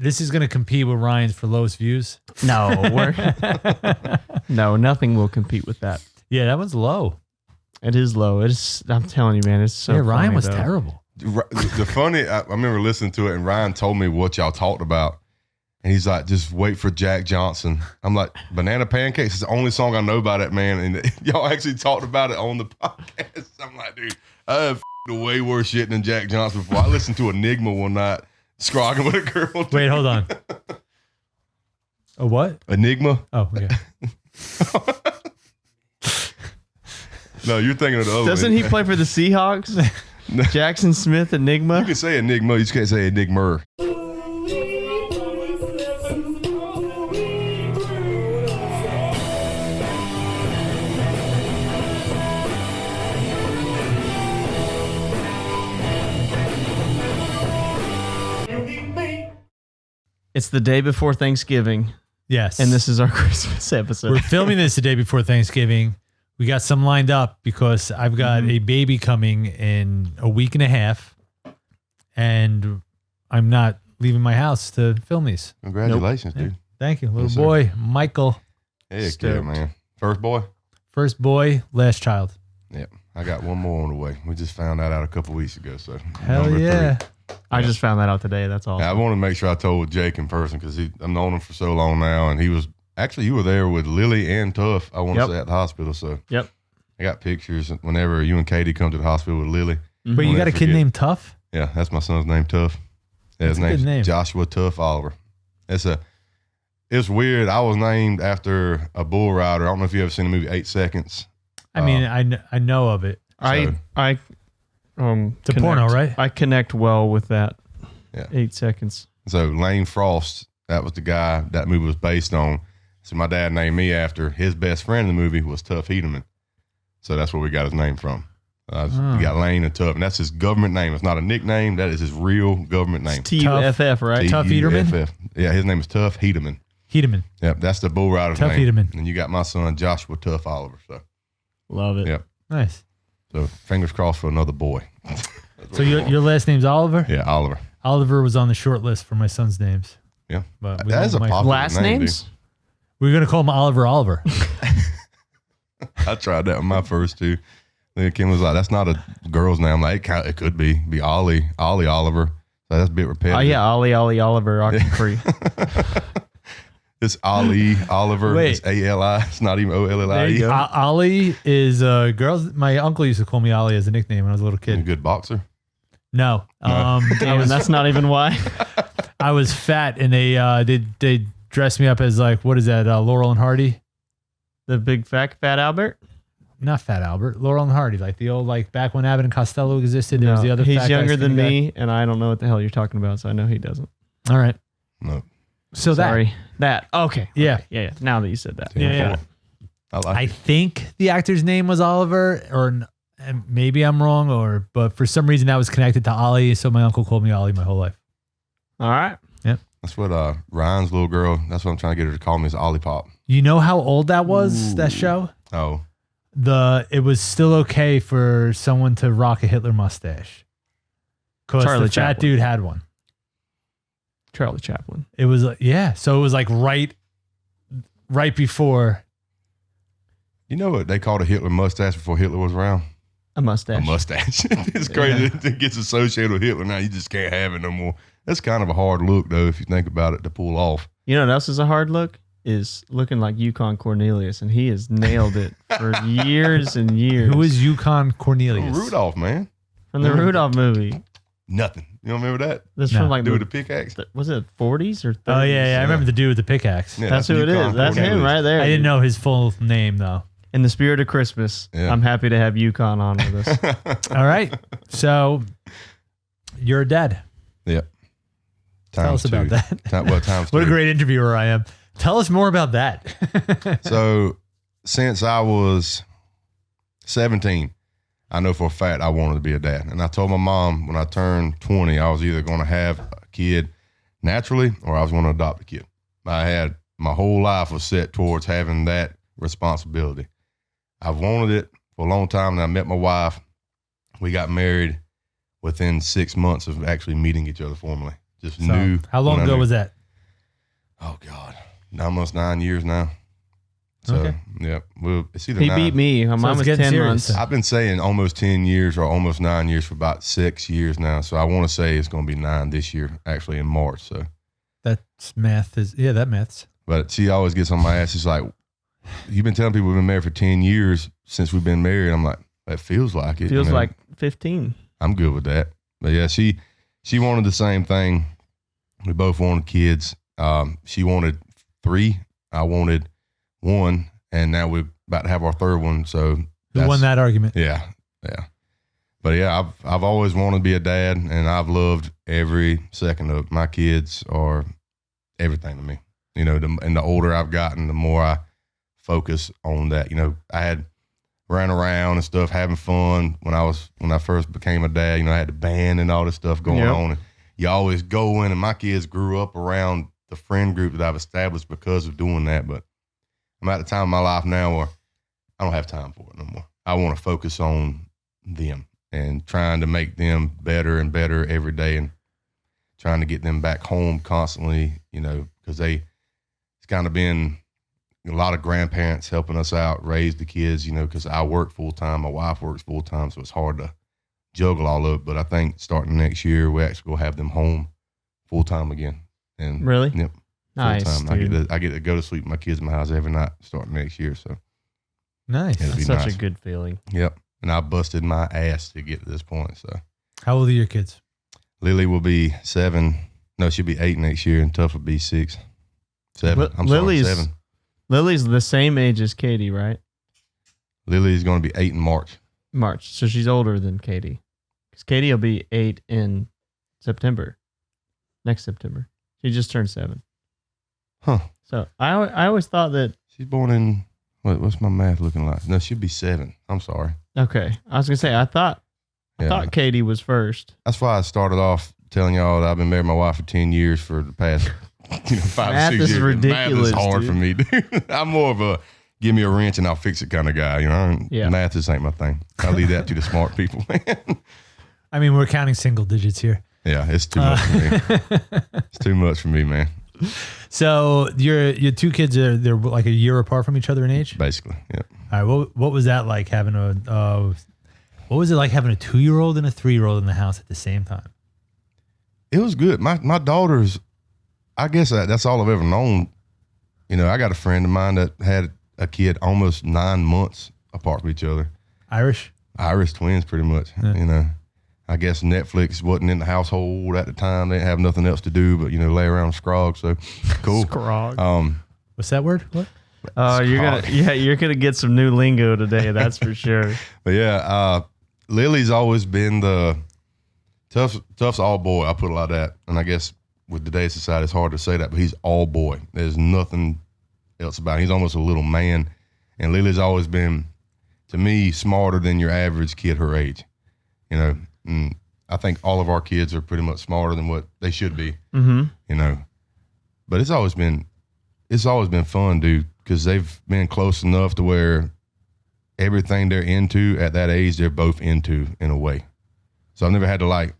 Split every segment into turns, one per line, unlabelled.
This is going to compete with Ryan's for lowest views.
No, no, nothing will compete with that.
Yeah, that one's low.
It is low. I'm telling you, man, it's so
Yeah, Ryan
funny,
was
though.
terrible.
The funny, I remember listening to it, and Ryan told me what y'all talked about. And he's like, just wait for Jack Johnson. I'm like, Banana Pancakes is the only song I know about that, man. And y'all actually talked about it on the podcast. I'm like, dude, I have way worse shit than Jack Johnson before. I listened to Enigma one night, scrogging with a girl.
Wait, hold on. A what?
Enigma?
Oh, yeah.
No, you're thinking of the other
Doesn't
one.
he play for the Seahawks?
No.
Jackson Smith, Enigma.
You can say Enigma, you just can't say Enigma.
It's the day before Thanksgiving,
Yes.
and this is our Christmas episode.
We're filming this the day before Thanksgiving. We got some lined up because I've got a baby coming in a week and a half, and I'm not leaving my house to film these.
Congratulations, dude.
Thank you. Little
Yes, sir.
boy, Michael.
Heck yeah,
Stoked.
man. First boy?
First boy, last child.
Yep. I got one more on the way. We just found that out a couple weeks ago. So
Hell
number
yeah.
3.
I just found that out today. That's all.
Yeah, I wanted to make sure I told Jake in person because I've known him for so long now, and he was actually you were there with Lily and Tuff. I want to
Yep.
say at the hospital. So
Yep.
I got pictures whenever you and Katie come to the hospital with Lily.
But you
Won't
got a
ever
kid
forget.
named Tough?
Yeah, that's my son's name, Tuff. Yeah, his
That's a good
name's
name.
Joshua Tuff Oliver. It's weird. I was named after a bull rider. I don't know if you ever seen the movie 8 Seconds.
I mean, I know of it.
I
It's a
connect-
porno, right?
I connect well with that.
Yeah.
8 seconds.
So Lane Frost, that was the guy that movie was based on. So my dad named me after his best friend in the movie was Tuff Hedeman. So that's where we got his name from. We got Lane and Tuff, and that's his government name. It's not a nickname. That is his real government name.
It's TUFF, right?
Tuff Hedeman?
TUFF. Yeah, his name is Tuff Hedeman.
Hedeman.
Yep, that's the bull rider's
Tuff
name.
Hedeman.
And you got my son Joshua Tuff Oliver. So
Love it.
Yep.
Nice.
So fingers crossed for another boy.
So your last name's Oliver?
Yeah, Oliver.
Oliver was on the short list for my son's names.
Yeah,
But we
that is a
don't like-
popular
Last
name,
names?
We're going to call him Oliver.
dude. I tried that with my first two. Then Kim was like, "That's not a girl's name." I'm like, it could be Ollie Oliver. So that's a bit repetitive.
Oh, yeah. Ollie Oliver, Octane Free.
It's Ali Oliver.
Wait.
It's ALI. It's not even
There you
OLLI.
go.
Ollie is girls. My uncle used to call me Ollie as a nickname when I was a little
A
kid.
good boxer.
No.
Damn, and that's not even why.
I was fat and they dressed me up as like, what is that? Laurel and Hardy?
The big fat Albert?
Not Fat Albert. Laurel and Hardy. Like the old, like back when Abbott and Costello existed, there was the other
he's
fat guy,
younger than
skinny
me, and I don't know what the hell you're talking about, so I know he doesn't.
guy. All right.
No.
So
Sorry. That. Okay.
Yeah.
Okay. Yeah. Now that you said that.
Yeah, yeah.
Got it.
I like
I
it.
think the actor's name was Oliver, and maybe I'm wrong, but for some reason that was connected to Ollie, so my uncle called me Ollie my whole life.
All right.
That's what Ryan's little girl. That's what I'm trying to get her to call me is Ollie Pop.
You know how old that was, that show?
Oh,
It was still okay for someone to rock a Hitler mustache. Because
Charlie
the fat
Chaplin.
dude had one.
Charlie Chaplin.
It was so it was like right before.
you know what they called a Hitler mustache before Hitler was around?
A mustache.
A mustache. It's crazy. It gets associated with Hitler now. You just can't have it no more. That's kind of a hard look though, if you think about it, to pull off.
You know what else is a hard look? Is looking like Yukon Cornelius, and he has nailed it for years and years.
Who is Yukon Cornelius?
Rudolph, man.
From the Rudolph movie.
Nothing. You don't remember that?
That's
No.
from like
Dude with the pickaxe.
was it 40s or 30s?
Oh yeah, I remember the dude with the pickaxe.
Yeah,
That's who it
Yukon
is. That's him
Cornelius.
right there.
I didn't know his full name though.
In the spirit of Christmas,
Yeah.
I'm happy to have Yukon on with us.
All right, so you're a dad.
Yep.
Tell us about that.
Times
What a
two.
great interviewer I am. Tell us more about that.
So since I was 17, I know for a fact I wanted to be a dad. And I told my mom when I turned 20, I was either going to have a kid naturally or I was going to adopt a kid. My whole life was set towards having that responsibility. I've wanted it for a long time. And I met my wife. We got married within 6 months of actually meeting each other formally. just
So,
knew.
how long
when I
ago
knew.
was that?
Oh God, almost 9 years now. So
Okay.
yeah, well, it's either
He
9.
beat me. Mine
it's
was
getting
10
serious,
months.
then.
I've been saying almost 10 years or almost 9 years for about 6 years now. So I want to say it's going to be 9 this year, actually in March. So,
That's math that maths.
but she always gets on my ass. She's like, "You've been telling people we've been married for 10 years since we've been married." I'm like, "That feels like it."
Feels
you know?
like 15.
I'm good with that. But yeah, she wanted the same thing. We both wanted kids. She wanted 3. I wanted 1, and now we're about to have our 3rd one. So
Who won that argument?
Yeah, yeah. But yeah, I've always wanted to be a dad, and I've loved every second of it. My kids are everything to me. You know, and the older I've gotten, the more I focus on that. You know, I had ran around and stuff, having fun when I first became a dad. You know, I had the band and all this stuff going on. And you always go in, and my kids grew up around the friend group that I've established because of doing that. But I'm at the time of my life now where I don't have time for it no more. I want to focus on them and trying to make them better and better every day, and trying to get them back home constantly, you know, because it's kind of been a lot of grandparents helping us out, raise the kids, you know, because I work full time, my wife works full time, so it's hard to juggle all of it. But I think starting next year, we actually will have them home full time again. And
Really?
Yep.
Nice,
Full-time.
dude.
I get to go to sleep with my kids in my house every night starting next year. So
Nice.
it'll be
That's such
nice.
a good feeling.
Yep. And I busted my ass to get to this point. So
How old are your kids?
Lily will be 7. No, she'll be 8 next year, and Tuff will be 6. 7. I'm
Lily's
sorry, 7.
Lily's the same age as Katie, right?
Lily's going to be 8 in March.
March. So she's older than Katie. Because Katie will be 8 in September. Next September. She just turned 7.
Huh.
So I always thought that.
She's born in, what's my math looking like? No, she'll be 7. I'm sorry.
Okay. I was going to say, I thought Katie was first.
That's why I started off telling y'all that I've been married to my wife for 10 years for the past 5
Math
or 6
is
years.
ridiculous,
Math is hard
dude.
for me, dude. I'm more of a give me a wrench and I'll fix it kind of guy. You know,
Yeah.
Math just ain't my thing. I leave that to the smart people, man.
I mean, we're counting single digits here.
Yeah, it's too much for me. It's too much for me, man.
So your 2 kids they're like a year apart from each other in age.
Basically, yeah.
All right. What was that like having what was it like having a 2-year-old and a 3-year-old in the house at the same time?
It was good. My daughters, I guess that's all I've ever known. You know, I got a friend of mine that had a kid almost 9 months apart from each other.
Irish.
Irish twins, pretty much.
Yeah.
You know, I guess Netflix wasn't in the household at the time. They didn't have nothing else to do but, you know, lay around and scrog. So cool.
Scrog.
What's that word? What?
Oh, you're gonna get some new lingo today. That's for sure.
But yeah, Lily's always been the Tuff's all boy. I put a lot of that, and I guess with today's society, it's hard to say that, but he's all boy. There's nothing else about him. He's almost a little man, and Lily's always been, to me, smarter than your average kid her age. You know, and I think all of our kids are pretty much smarter than what they should be.
Mm-hmm.
You know, but it's always been fun, dude, because they've been close enough to where everything they're into at that age, they're both into in a way. So I've never had to like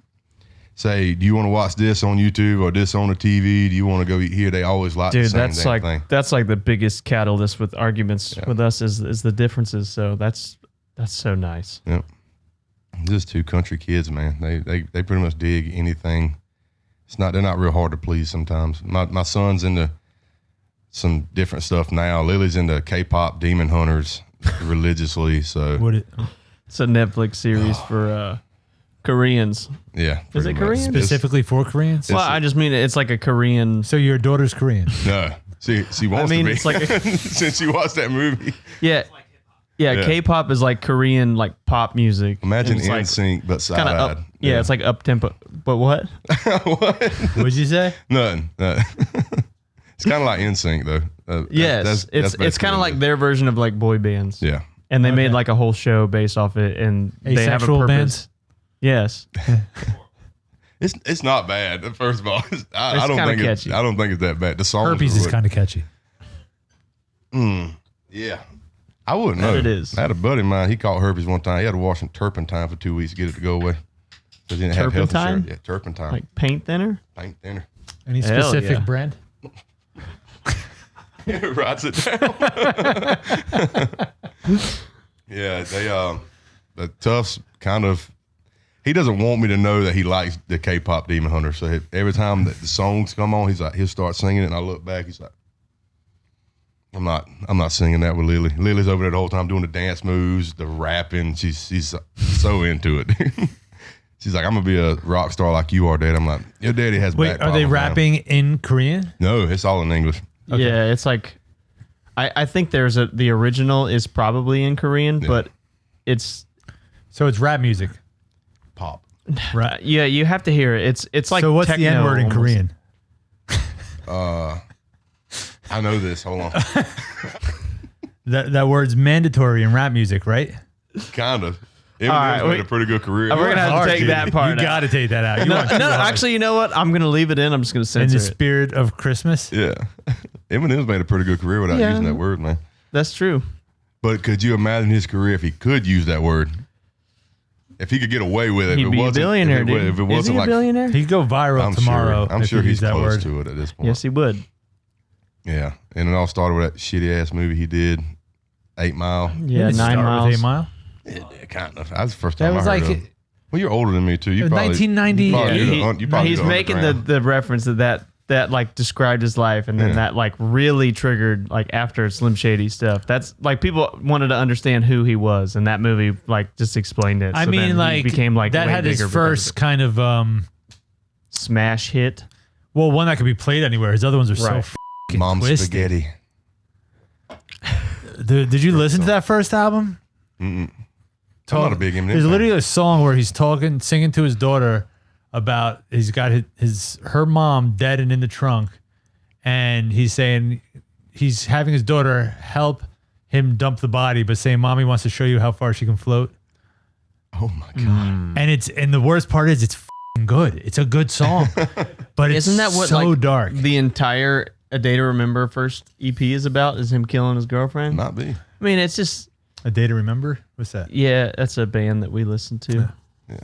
say, do you want to watch this on YouTube or this on the TV? Do you want to go eat here? They always like the
Dude,
same
that's
damn
like
thing.
that's like the biggest catalyst with arguments with us is the differences. So that's so nice.
Yep. Just 2 country kids, man. They pretty much dig anything. They're not real hard to please sometimes. My son's into some different stuff now. Lily's into K-pop Demon Hunters religiously. So
It's a Netflix series for Koreans.
yeah.
Is
pretty
it
much.
Korean?
Specifically for Koreans?
Well, I just mean it's like a Korean.
So your daughter's Korean.
No. She wants to be.
it's like
Since she watched that movie.
yeah. Yeah, K-pop is like Korean, like pop music.
Imagine
It's like
NSYNC, but
kind of
side-eyed.
up. Yeah, it's like up tempo. But what?
What?
What'd you say?
Nothing. It's kind of like NSYNC though.
Yes, it's kind of like their version of like boy bands.
Yeah.
And they made like a whole show based off it, and they have a
Asexual
purpose.
bands?
Yes.
It's not bad. First of all, I
It's
don't
kinda
think
catchy.
I don't think it's that bad. The songs
Herpes
are
is
what-
kind of catchy.
Yeah. I wouldn't know.
That it is.
I had a buddy of mine. He caught herpes one time. He had to wash some turpentine for 2 weeks to get it to go away. They didn't have health
Turpentine?
insurance. Yeah, turpentine.
Like paint thinner?
Paint thinner.
Any
Hell
specific
yeah.
brand?
Writes it down. Yeah, the Tufts kind of, he doesn't want me to know that he likes the K-pop Demon Hunter. So every time that the songs come on, he'll start singing it, and I look back, he's like, I'm not singing that with Lily. Lily's over there the whole time doing the dance moves, the rapping. She's so into it. She's like, I'm gonna be a rock star like you are, Dad. I'm like, your daddy has.
Wait, are they rapping in Korean?
No, it's all in English.
Okay.
Yeah, it's like I think the original is probably in Korean, but it's
So it's rap music.
Pop.
Right.
yeah, you have to hear it. It's like
So what's the
techno
N word in
almost.
Korean?
I know this. Hold on.
That word's mandatory in rap music, right?
Kind of.
All right,
Eminem's made a pretty good career.
We're gonna have to
Hard,
take
dude.
that part
You
out.
got to take that out. You
No,
want too hard.
actually, you know what? I'm gonna leave it in. I'm just gonna
in
censor
the
it.
spirit of Christmas.
Yeah. Eminem's made a pretty good career without
Yeah.
using that word, man.
That's true.
But could you imagine his career if he could use that word? If he could get away with it,
He'd
if it
be a
wasn't,
billionaire,
if it,
dude.
if it
Is
wasn't
he a
like,
billionaire?
He'd go viral
I'm
tomorrow.
sure. I'm
if
sure
he
he's
used that
close
word.
to it at this point.
Yes, he would.
Yeah, and it all started with that shitty ass movie he did, 8 Mile.
Yeah,
Didn't it
9
start with
miles.
8 Mile.
Yeah, kind of. That's the first
That
time
was
I heard
like
of it. Well, you're older than me too. You
was
probably
1990.
you probably
Yeah,
do
he-
the- you probably
he's
do the
making
underground.
the reference that like described his life, and then
Yeah.
that like really triggered like after Slim Shady stuff. That's like people wanted to understand who he was, and that movie like just explained it.
I
So then
mean,
he
like
became like
that
way
had his
bigger because
first
of it.
kind of
smash hit.
well, one that could be played anywhere. His other ones are so
Right.
fucking
Mom
twisted.
Spaghetti.
Did you listen to that first album?
I'm not a big Eminem
There's
fan.
literally a song where he's singing to his daughter about he's got her mom dead and in the trunk, and he's saying he's having his daughter help him dump the body, but saying mommy wants to show you how far she can float.
Oh my god.
And the worst part is it's f***ing good. It's a good song, but it's
Isn't that what
so
like
dark.
the entire A Day to Remember first EP is about? Is him killing his girlfriend?
Might be.
I mean, it's just
A Day to Remember. What's that?
yeah. That's a band that we listen to.
Yeah.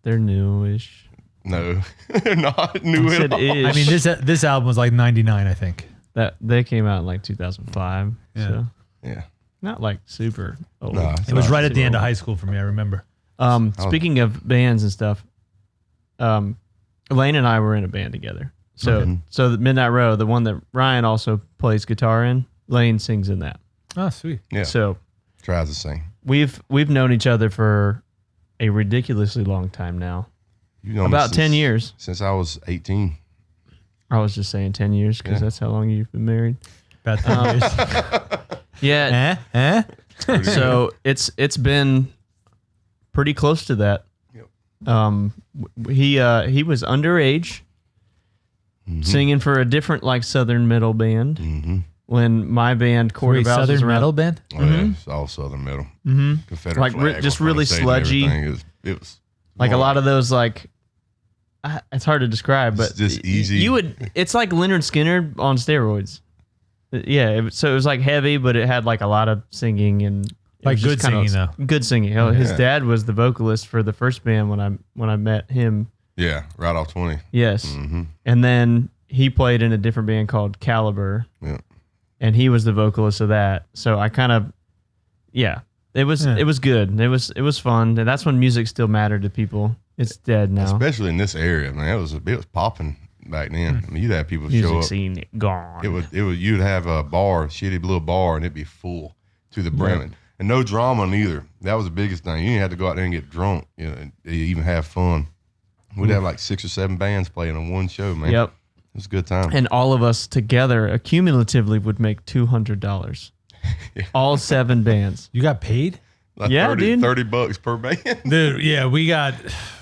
They're newish.
No, they're not new
I
at
said
all.
ish.
I mean, this album was like 99, I think.
that they came out in like 2005.
Yeah.
So
Yeah.
not like super old.
No,
It was right at the
super
end of
old.
high school for me. I remember.
Speaking of bands and stuff, Elaine and I were in a band together. So
Okay.
so the Midnight Row, the one that Ryan also plays guitar in, Lane sings in that.
Oh, sweet.
Yeah.
So
Tries to sing.
we've known each other for a ridiculously long time now.
You know me
About
since-
10 years.
Since I was 18.
I was just saying 10 years because
Yeah.
that's how long you've been married.
About 10 years.
Yeah. So it's been pretty close to that.
Yep.
He was underage singing for a different like Southern metal band
Mm-hmm.
when my band Quarter
Wait,
Bells was
Southern
around.
metal band?
Oh, yeah, it's all Southern metal.
Mm-hmm.
Confederate
Like,
flag
just
on front
really
of the stage and
sludgy.
everything. It was
Like a
more
lot of those like it's hard to describe, but
It's just easy.
You would it's like Leonard Skinner on steroids. Yeah, so it was like heavy, but it had like a lot of singing and it
Like
was just
good
kinda
singing, though.
Good singing. Oh, his
Yeah.
dad was the vocalist for the first band when I met him.
Yeah, right off 20.
Yes,
Mm-hmm.
and then he played in a different band called Caliber,
Yeah.
and he was the vocalist of that. So I kind of, it was good. It was fun, and that's when music still mattered to people. It's dead now.
Especially in this area, man. It was popping back then. I mean, you'd have people show
Music
up.
scene gone.
It would you'd have a bar, shitty little bar, and it'd be full to the brim. And no drama neither. That was the biggest thing. You didn't have to go out there and get drunk, and even have fun. We'd have like 6 or 7 bands playing on one show, man.
Yep.
It was a good time.
And all of us together, accumulatively, would make $200. All 7 bands.
You got paid?
Like
Yeah,
30,
dude.
$30 per band.
Dude, yeah, we got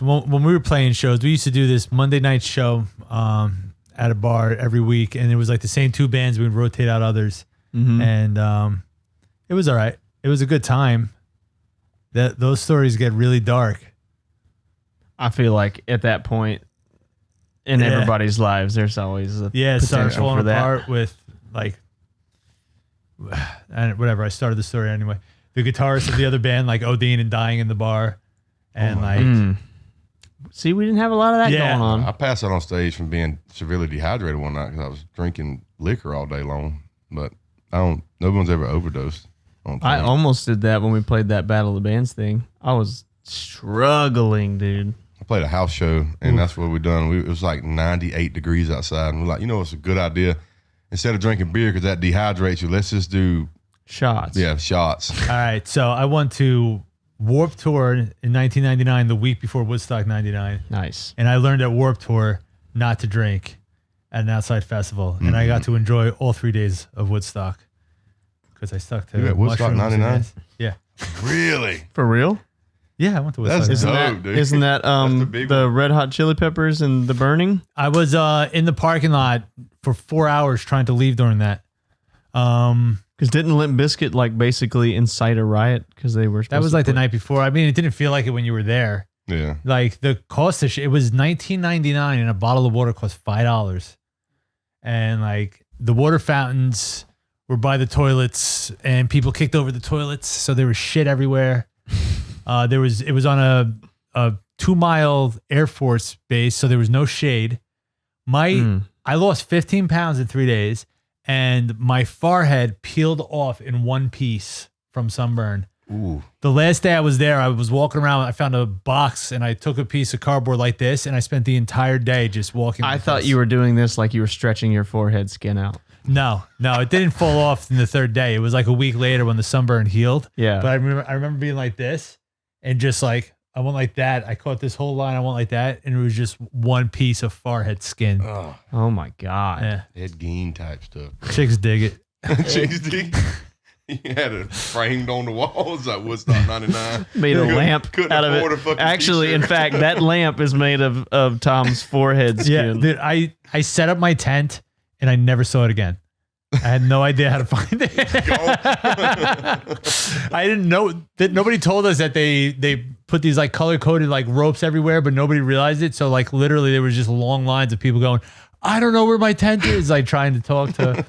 when we were playing shows, we used to do this Monday night show at a bar every week, and it was like the same 2 bands. We'd rotate out others, and it was all right. It was a good time. Those stories get really dark.
I feel like at that point in
Yeah.
everybody's lives, there's always a
Yeah, it started
potential
falling
for that.
apart with like, and whatever. I started the story anyway. The guitarist of the other band like ODing and dying in the bar, and like
See, we didn't have a lot of that
Yeah.
going on.
I passed out on stage from being severely dehydrated one night because I was drinking liquor all day long. But no one's ever overdosed.
I almost did that when we played that Battle of the Bands thing. I was struggling, dude.
I played a house show, and that's what we done. It was like 98 degrees outside, and we're like, it's a good idea. Instead of drinking beer because that dehydrates you, let's just do
shots.
Yeah, shots.
All right. So I went to Warped Tour in 1999, the week before Woodstock 99.
Nice.
And I learned at Warped Tour not to drink at an outside festival. And I got to enjoy all 3 days of Woodstock because I stuck to
You at Woodstock
mushrooms
99?
Yeah.
Really?
For real?
Yeah, I went to Woodstock.
That's
Isn't
99.
dope,
that,
dude.
isn't that
That's the big
the
one.
Red Hot Chili Peppers and the Burning?
I was in the parking lot for 4 hours trying to leave during that.
Because didn't Limp Bizkit like basically incite a riot because they were?
That was like the night before. I mean, it didn't feel like it when you were there.
Yeah.
Like the cost of shit, it was $19.99 and a bottle of water cost $5. And like the water fountains were by the toilets and people kicked over the toilets. So there was shit everywhere. It was on a 2-mile Air Force base. So there was no shade. I lost 15 pounds in 3 days and my forehead peeled off in one piece from sunburn.
Ooh.
The last day I was there, I was walking around. I found a box and I took a piece of cardboard like this and I spent the entire day just walking.
I
like
thought
this.
you were doing this like you were stretching your forehead skin out.
No, it didn't fall off in the third day. It was like a week later when the sunburn healed.
Yeah.
But I remember being like this and just like, I went like that. I caught this whole line. I went like that. And it was just one piece of forehead skin.
Oh my God.
Yeah.
Ed Gein type stuff.
Chicks dig it.
Chicks dig. He had it framed on the walls like Woodstock 99.
Made a lamp
couldn't
out of
afford a
it.
fucking
Actually, in
t-shirt.
fact, that lamp is made of Tom's forehead
Yeah.
skin.
Dude, I set up my tent and I never saw it again. I had no idea how to find it. I didn't know that nobody told us that they put these like color coded like ropes everywhere, but nobody realized it. So like literally there was just long lines of people going, I don't know where my tent is, like trying to talk to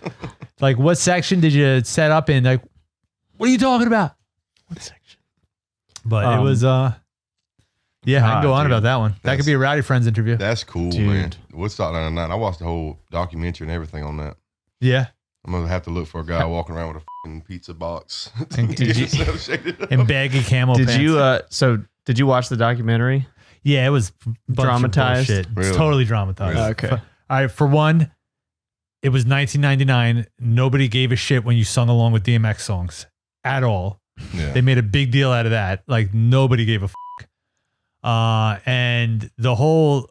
like, what section did you set up in? Like, what are you talking about?
What section?
But it was yeah, I can go on
dude.
about that one. That could be a Rowdy Friends interview.
That's cool,
Dude.
man. Woodstock 99. I watched the whole documentary and everything on that.
Yeah.
I'm going to have to look for a guy walking around with a fucking pizza box.
And,
Get yourself shaded up.
and baggy camel
Did
pants.
you did you watch the documentary?
Yeah, it was a bunch of
Dramatized?
bullshit. It's
Really?
totally dramatized.
Really?
Okay.
All right, for one, it was 1999. Nobody gave a shit when you sung along with DMX songs at all.
Yeah.
They made a big deal out of that. Like nobody gave a fuck. And the whole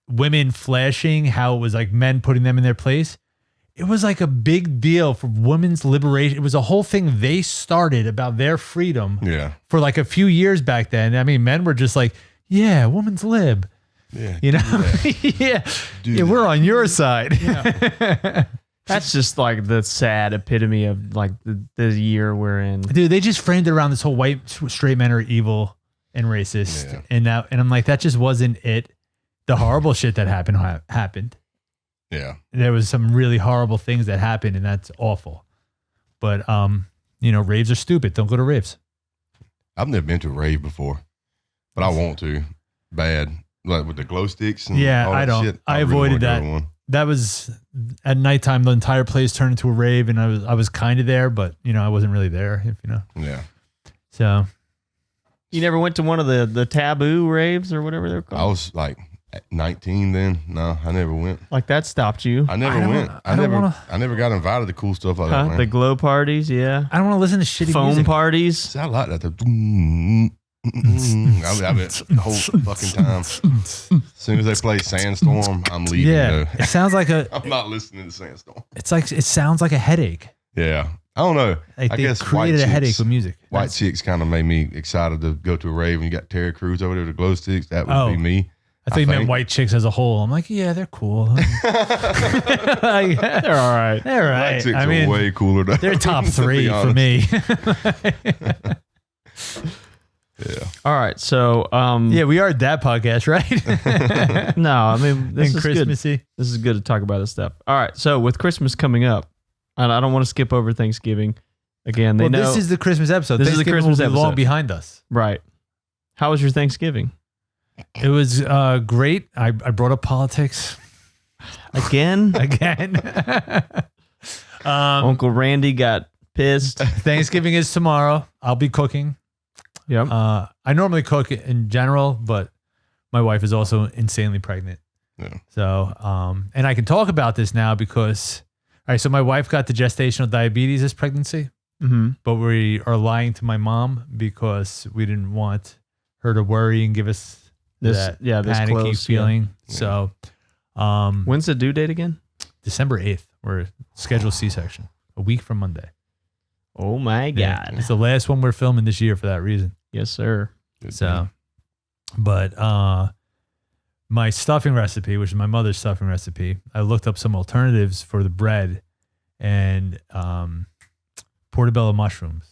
women flashing, how it was like men putting them in their place. It was like a big deal for women's liberation. It was a whole thing they started about their freedom
Yeah.
for like a few years back then. I mean, men were just like, yeah, woman's lib.
Yeah.
You know?
do that.
yeah.
Do
Yeah,
that.
we're on your side.
That's just like the sad epitome of like the year we're in.
Dude, they just framed it around this whole white straight men are evil and racist.
Yeah.
And I'm like, that just wasn't it. The horrible shit that happened.
Yeah.
There was some really horrible things that happened, and that's awful. But raves are stupid. Don't go to raves.
I've never been to a rave before, but I want to. Bad. Like with the glow sticks and
Yeah,
all that
I don't.
shit.
I
really
avoided
wanna go to
that.
one.
That was at nighttime. The entire place turned into a rave, and I was kind of there, but I wasn't really there. If you know.
Yeah.
So
You never went to one of the taboo raves or whatever they're
I
called?
was like 19 then. No, I never went.
Like that stopped you?
I never
I don't-
went.
I don't
I never got invited to cool stuff like
Huh?
that, man.
The glow parties, yeah.
I don't want to listen to shitty
Foam
music.
parties.
See, I like that. I mean, the whole fucking time. As soon as they play Sandstorm, I'm leaving.
Yeah,
though.
it sounds like
I'm not listening to Sandstorm.
it sounds like a headache.
Yeah. I don't know.
Like
I
they
guess
created a headache with music.
White chicks kind of made me excited to go to a rave. When you got Terry Crews over there with the glow sticks, that would
Oh.
be me.
I thought you meant
think.
white chicks as a whole. I'm like, yeah, they're cool. Like,
They're all right.
they're
White
right.
chicks
I
are
mean,
way cooler. Though,
they're top
to be
3 for
honest.
me.
Yeah.
All right. So,
Yeah, we are at that podcast, right?
no, I mean, this
And
is good.
Christmassy.
This is good to talk about this stuff. All right. So, with Christmas coming up, and I don't want to skip over Thanksgiving. Again, they
Well,
know.
this is the Christmas episode.
This is the
Thanksgiving
Christmas
will be long
episode.
behind us.
right. How was your Thanksgiving?
It was great. I brought up politics
Again, Uncle Randy got pissed.
Thanksgiving is tomorrow. I'll be cooking.
Yep.
I normally cook in general, but my wife is also insanely pregnant.
Yeah.
So, and I can talk about this now because, all right, so my wife got the gestational diabetes this pregnancy, but we are lying to my mom because we didn't want her to worry and give us
this
panicky
close,
feeling.
Yeah.
So,
when's the due date again?
December 8th, we're scheduled C-section, a week from Monday.
Oh my God.
Yeah, it's the last one we're filming this year for that reason.
Yes, sir.
So, but my stuffing recipe, which is my mother's stuffing recipe, I looked up some alternatives for the bread and portobello mushrooms.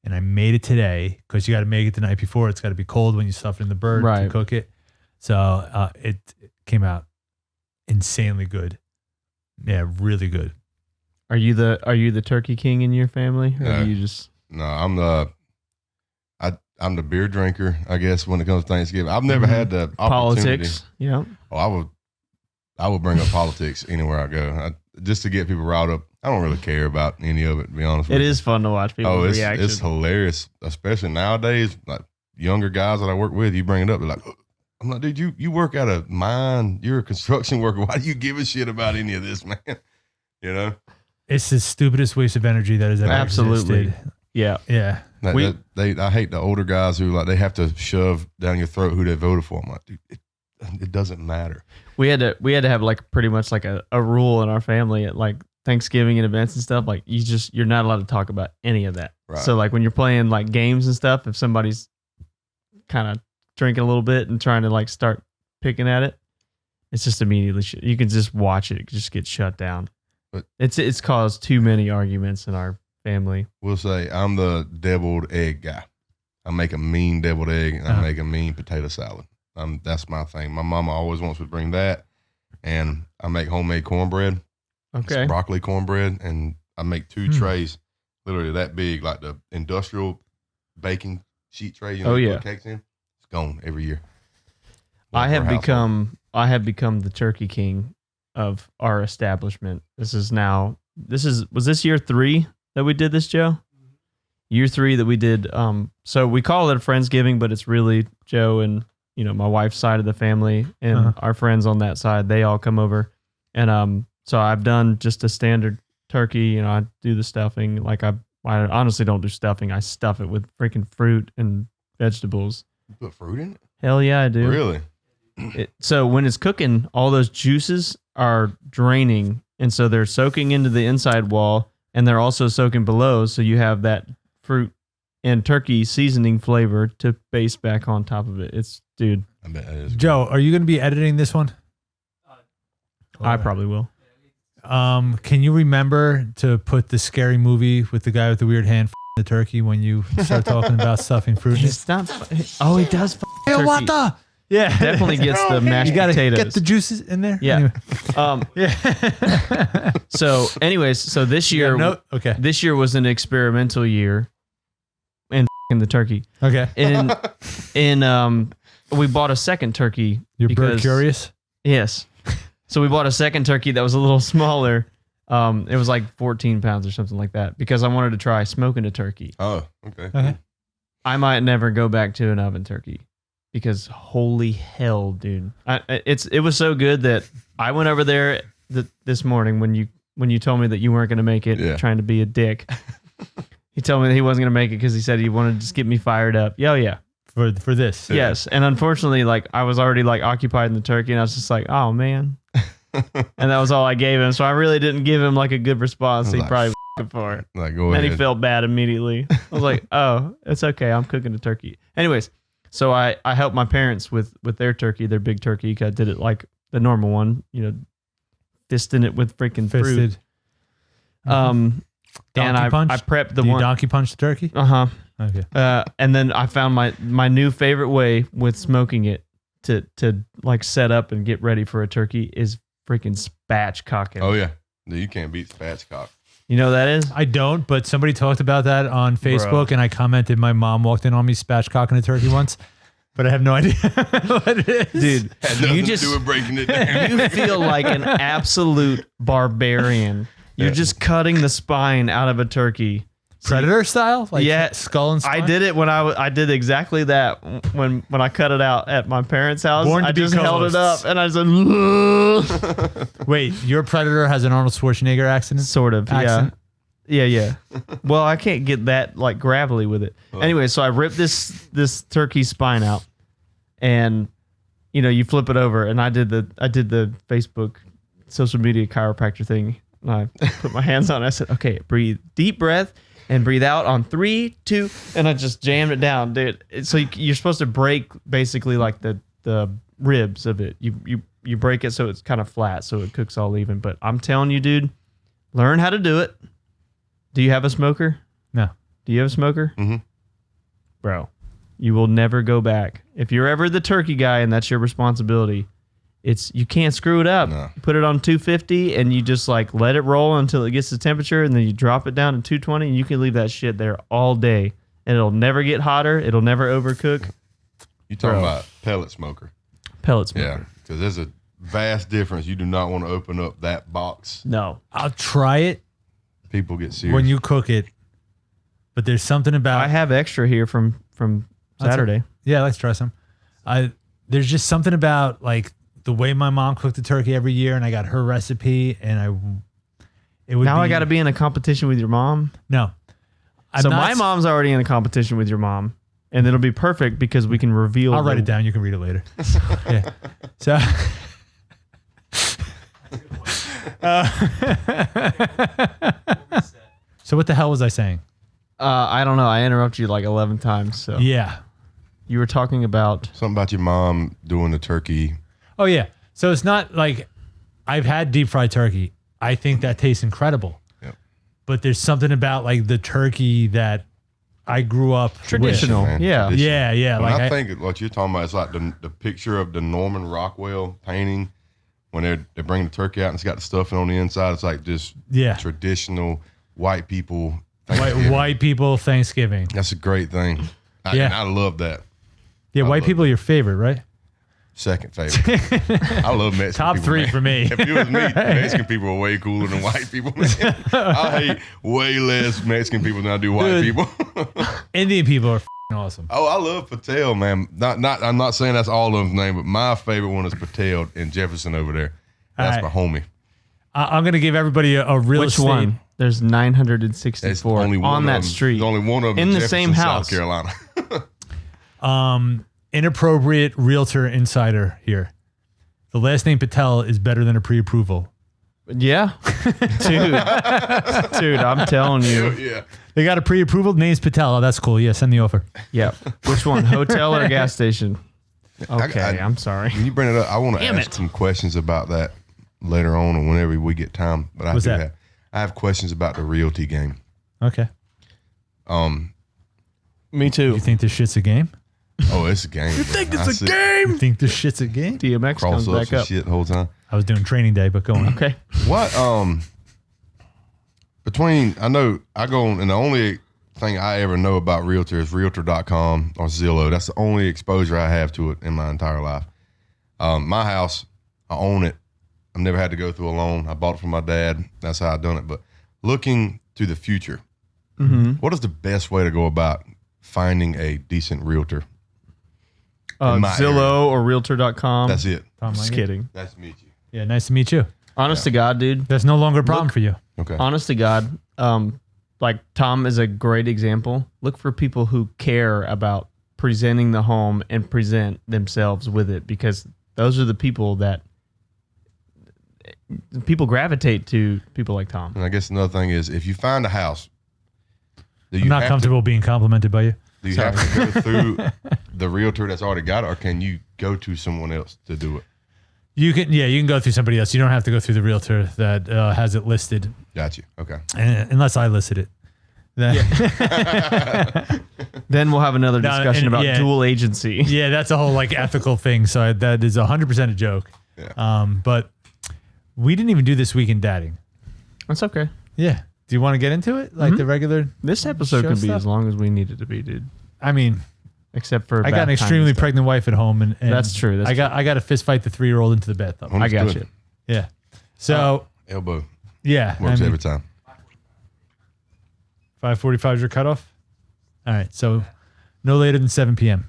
And I made it today because you got to make it the night before. It's got to be cold when you stuff it in the bird to cook it. So it came out insanely good. Yeah, really good.
Are you the turkey king in your family, or
No.
do you just?
No, I'm the beer drinker, I guess, when it comes to Thanksgiving. I've never had the opportunity.
Politics? Yeah.
Oh, I would bring up politics anywhere I go, just to get people riled up. I don't really care about any of it, to be honest with
It
you.
is fun to watch people's reactions.
It's hilarious, especially nowadays. Like younger guys that I work with, you bring it up, they're like, I'm like, dude, you work at a mine, you're a construction worker. Why do you give a shit about any of this, man? You know?
It's the stupidest waste of energy that has ever
Absolutely.
existed.
Yeah.
Yeah.
I hate the older guys who like they have to shove down your throat who they voted for. I'm like, dude, it doesn't matter.
We had to have like pretty much like a rule in our family at like Thanksgiving and events and stuff. Like you're not allowed to talk about any of that.
Right.
So like when you're playing like games and stuff, if somebody's kind of drinking a little bit and trying to like start picking at it, it's just immediately you can just watch it just get shut down.
But
it's caused too many arguments in our family.
We'll say I'm the deviled egg guy. I make a mean deviled egg and I make a mean potato salad. That's my thing. My mama always wants to bring that, and I make homemade cornbread.
Okay.
It's broccoli cornbread, and I make 2 trays, literally that big, like the industrial baking sheet tray. You know, you put cakes in. It's gone every year.
I have become the turkey king of our establishment. Was this year 3 that we did this, Joe? Year 3 that we did. So we call it a Friendsgiving, but it's really Joe and my wife's side of the family and our friends on that side. They all come over, and so I've done just a standard turkey. I do the stuffing. Like I honestly don't do stuffing. I stuff it with freaking fruit and vegetables.
You put fruit in it?
Hell yeah, I do.
Really?
So when it's cooking, all those juices are draining, and so they're soaking into the inside wall, and they're also soaking below. So you have that fruit and turkey seasoning flavor to base back on top of it. Dude.
I bet that is good.
Joe, are you going to be editing this one?
I probably will.
Can you remember to put the scary movie with the guy with the weird hand the turkey when you start talking about stuffing fruit?
It's not. Oh, he does.
Hey, what the? Yeah,
Definitely gets the mashed
you gotta
potatoes.
get the juices in there.
Yeah.
Anyway. Yeah.
So, anyways, this year,
okay.
This year was an experimental year, in the turkey.
Okay.
And we bought a second turkey.
You're bird curious?
Yes. So we bought a second turkey that was a little smaller. It was like 14 pounds or something like that because I wanted to try smoking a turkey.
Oh, okay.
I might never go back to an oven turkey because holy hell, dude. It was so good that I went over there this morning when you told me that you weren't going to make it, trying to be a dick. He told me that he wasn't going to make it because he said he wanted to just get me fired up. Yeah.
For this.
Yes. And unfortunately, like I was already like occupied in the turkey and I was just like, oh man. And that was all I gave him. So I really didn't give him like a good response. He probably for it.
Like, go
and
ahead.
he felt bad immediately. I was like, oh, it's okay. I'm cooking a turkey. Anyways, so I helped my parents with their turkey, their big turkey. I did it like the normal one, fisting it with freaking fruit. And I prepped the one.
Donkey punch the turkey?
Uh-huh.
Okay.
And then I found my new favorite way with smoking it to like set up and get ready for a turkey is freaking spatchcocking.
Oh yeah, you can't beat spatchcock.
You know what that is?
I don't, but somebody talked about that on Facebook, and I commented my mom walked in on me spatchcocking a turkey once, but I have no idea what it is.
Dude,
Had nothing
you
to
just
do with breaking it down.
you feel like an absolute barbarian. You're just cutting the spine out of a turkey.
Predator style? Like
Yeah,
skull and spine?
I did it when I did exactly that when I cut it out at my parents' house.
Born to
I
be
just held it
co-hosts.
up and I said,
Wait, your Predator has an Arnold Schwarzenegger accident?
sort of,
Accent?
yeah. Well, I can't get that like gravelly with it. Anyway, so I ripped this turkey spine out, and you flip it over, and I did the Facebook social media chiropractor thing. And I put my hands on it. I said, okay, breathe, deep breath. And breathe out on 3, 2, and I just jammed it down, dude. So you're supposed to break basically like the ribs of it. You break it so it's kind of flat, so it cooks all even. But I'm telling you, dude, learn how to do it. Do you have a smoker?
No.
Do you have a smoker?
Mm-hmm.
Bro, you will never go back. If you're ever the turkey guy and that's your responsibility, you can't screw it up.
No.
You put it on 250 and you just like let it roll until it gets the temperature, and then you drop it down to 220, and you can leave that shit there all day and it'll never get hotter. It'll never overcook.
You talking
Bro.
about pellet smoker?
Pellet smoker.
Yeah, because there's a vast difference. You do not want to open up that box.
No.
I'll try it
People get serious.
when you cook it, but there's something about
I have extra here from Saturday.
Yeah, let's try some. There's just something about like the way my mom cooked the turkey every year, and I got her recipe, and I
got to be in a competition with your mom.
No.
So my mom's already in a competition with your mom, and it'll be perfect because we can reveal.
I'll write it down. You can read it later. Yeah. So. So what the hell was I saying?
I don't know. I interrupted you like 11 times. So
Yeah.
you were talking about.
Something about your mom doing the turkey.
Oh yeah. So it's not like I've had deep fried turkey. I think that tastes incredible.
Yep.
But there's something about like the turkey that I grew up
Traditional.
Man,
Yeah.
With. Yeah, yeah.
When
Like
I think what you're talking about, it's like the picture of the Norman Rockwell painting when they bring the turkey out and it's got the stuffing on the inside. It's like just traditional white people.
white people Thanksgiving.
That's a great thing. And I love that.
Yeah, white people are your favorite, right?
Second favorite. I love Mexican
Top
people,
3
man.
for me.
If it was me, Mexican people are way cooler than white people. Man. I hate way less Mexican people than I do white people.
Indian people are f***ing awesome.
Oh, I love Patel, man. I'm not saying that's all of them's name, but my favorite one is Patel in Jefferson over there. That's my homie.
I'm going to give everybody a real
Which
estate.
one? There's
There's
964
only one
on
of
that
them.
street.
There's only one of them
In the
Jefferson,
same house.
South Carolina.
Inappropriate realtor insider here. The last name Patel is better than a pre-approval.
Yeah. Dude, I'm telling you.
Yeah.
They got a pre-approval. Name's Patel. Oh, that's cool. Yeah, send the offer.
Yeah. Which one? Hotel or gas station? Okay, I'm sorry.
When you bring it up, I want to
Damn
ask
it.
some questions about that later on or whenever we get time. But
What's that?
I have questions about the realty game.
Okay.
Me too.
You think this shit's a game?
Oh, it's a game. You think
it's a game?
You think this shit's a game?
DMX comes
Cross ups
back
and
up.
shit the whole time.
I was doing training day, but go on.
Okay.
What I know I go on, and the only thing I ever know about realtor is realtor.com or Zillow. That's the only exposure I have to it in my entire life. My house, I own it. I've never had to go through a loan. I bought it from my dad. That's how I done it. But looking to the future, what is the best way to go about finding a decent realtor? In my
Zillow or realtor.com.
That's it.
Tom
Just
Lange?
kidding.
Nice to meet you.
Yeah, nice to meet you.
Honest to God, dude.
That's no longer a problem for you.
Okay.
Honest to God, like Tom is a great example. Look for people who care about presenting the home and present themselves with it, because those are the people that people gravitate to. People like Tom.
And I guess another thing is, if you find a house,
I'm not comfortable being complimented by you.
Do you have to go through the realtor that's already got it, or can you go to someone else to do it?
You can go through somebody else. You don't have to go through the realtor that has it listed,
Got you. Okay.
unless I listed it.
Then we'll have another
No,
discussion
and-
about
yeah.
dual agency.
Yeah, that's a whole like ethical thing. So that is 100% a joke.
Yeah.
But we didn't even do this week in dating.
That's okay.
Yeah. Do you want to get into it? Like the regular?
This episode
Show
could be
stuff?
as long as we need it to be, dude.
I mean,
except for
I got an extremely pregnant wife at home, and
that's true.
I got a fist fight the 3-year-old into the bathtub.
I got you.
Yeah. So
elbow.
Yeah,
works every time.
5:45 is your cutoff. All right, so no later than 7 p.m.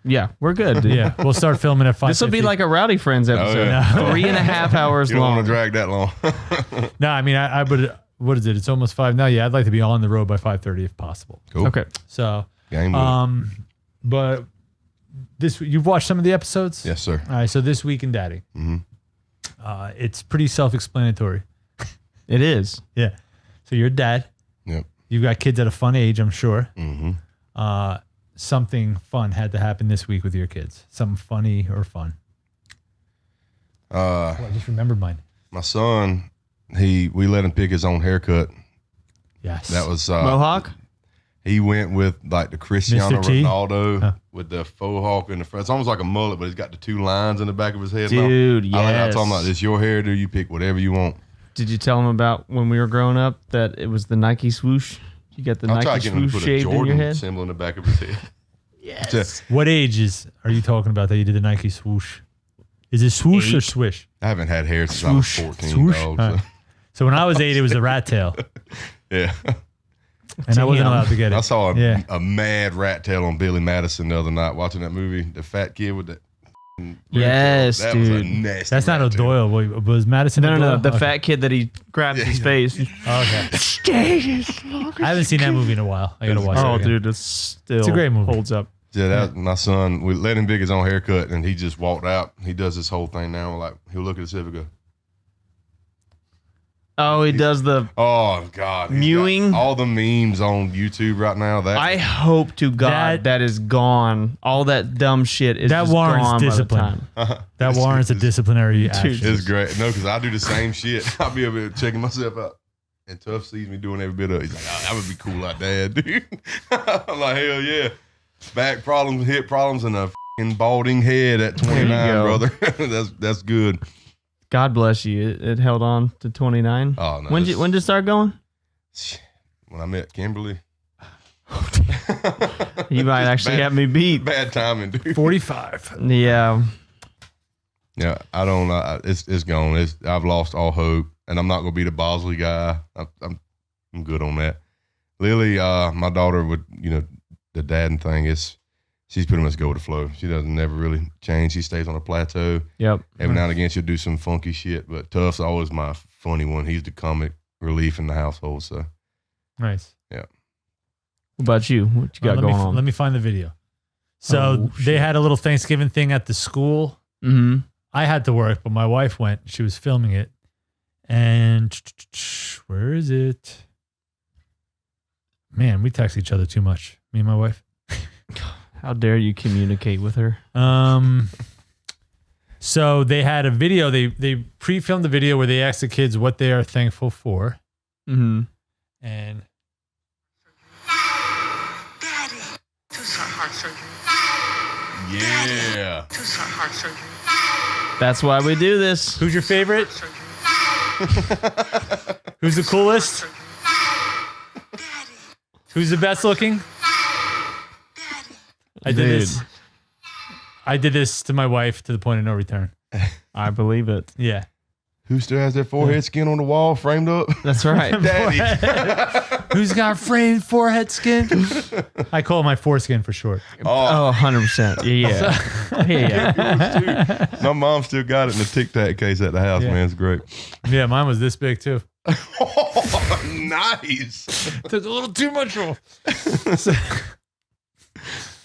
Yeah, we're good. Dude.
Yeah, we'll start filming at 5.
This will be like a Rowdy Friends episode.
yeah.
No. 3.5 hours
You don't
long.
want to drag that long.
No, I mean I would. What is it? It's almost 5 now. Yeah, I'd like to be on the road by 5:30 if possible.
Cool.
Okay.
So
Game with it.
but you've watched some of the episodes.
Yes, sir.
All right, so this week in Daddy, it's pretty self-explanatory.
It is.
Yeah. So you're a dad.
Yep.
You've got kids at a fun age, I'm sure.
Mm-hmm.
Something fun had to happen this week with your kids. Something funny or fun. I just remembered mine.
My son, we let him pick his own haircut.
Yes.
That was
Mohawk?
He went with like the Cristiano
Mr. T?
Ronaldo with the faux hawk in the front. It's almost like a mullet, but he's got the 2 lines in the back of his head.
Dude,
now. I
yes.
told him, like, this your hair, dude. You pick whatever you want.
Did you tell him about when we were growing up that it was the Nike swoosh? You got the
I'll try
Nike
to get him to
swoosh
put a
shaved in your
Jordan
head?
symbol in the back of his head.
Yes.
What age are you talking about that you did the Nike swoosh? Is it swoosh or
8.
swish?
I haven't had hair since I was
Swoosh.
14,
Swoosh.
dog.
All right. So when I was 8, it was a rat tail,
Yeah.
and I wasn't
Damn.
allowed to get it.
I saw
Yeah.
a mad rat tail on Billy Madison the other night watching that movie. The fat kid with the
Yes,
that was a
dude.
nasty
That's not
rat tail.
O'Doyle. Was Madison?
No.
O'Doyle?
The
Okay.
fat kid that he grabs his face.
Okay. I haven't seen that movie in a while. I gotta watch it.
Oh,
again.
dude, it's still
It's a great movie.
holds up.
Yeah, that my son. We let him pick his own haircut, and he just walked out. He does this whole thing now. Like he'll look at his and go,
Oh, he does the.
"Oh God!" He's
Mewing?
got all the memes on YouTube right now. That
I hope to God that is gone. All that dumb shit is
That
just
warrants
gone by the
discipline.
time.
That warrants a disciplinary action.
It's great. No, because I do the same shit. I'll be over there checking myself out. And Tough sees me doing every bit of it. He's like, oh, that would be cool like dad, dude. I'm like, hell yeah. Back problems, hip problems, and a f***ing balding head at 29,
go.
brother. that's good.
God bless you. It held on to 29.
Oh, no.
When did it start going?
When I met Kimberly.
You might actually
Bad-
have me beat.
Bad timing, dude.
45.
Yeah.
Yeah, I don't know. It's gone. I've lost all hope, and I'm not gonna be the Bosley guy. I'm good on that. Lily, my daughter, would the dad thing is she's pretty much go with the flow. She doesn't never really change. She stays on a plateau.
Yep.
Every now and again she'll do some funky shit, but Tough's always my funny one. He's the comic relief in the household. So
Nice.
yeah.
What about you? What you got
let
going
me,
on?
Let me find the video. So
Oh,
they
shit.
had a little Thanksgiving thing at the school.
Mm-hmm.
I had to work, but my wife went. She was filming it. And where is it? Man, we text each other too much. Me and my wife.
How dare you communicate with her?
So they had a video. They pre-filmed the video where they asked the kids what they are thankful for.
Mm-hmm.
And
Daddy. Two-start heart surgery.
Yeah.
Two-start heart surgery.
That's why we do this.
who's your favorite?
Surgery.
Who's the coolest?
Surgery. Daddy.
Who's the best looking?
Daddy.
I did
Dude.
this. I did this to my wife to the point of no return.
I believe it.
Yeah.
Who still has their forehead skin on the wall framed up?
That's right.
Daddy.
Who's got framed forehead skin? I call it my foreskin for short.
Oh, 100%. Yeah. Yeah.
My mom still got it in the Tic Tac case at the house,
Yeah.
man. It's great.
Yeah, mine was this big too.
Nice.
Took a little too much roll.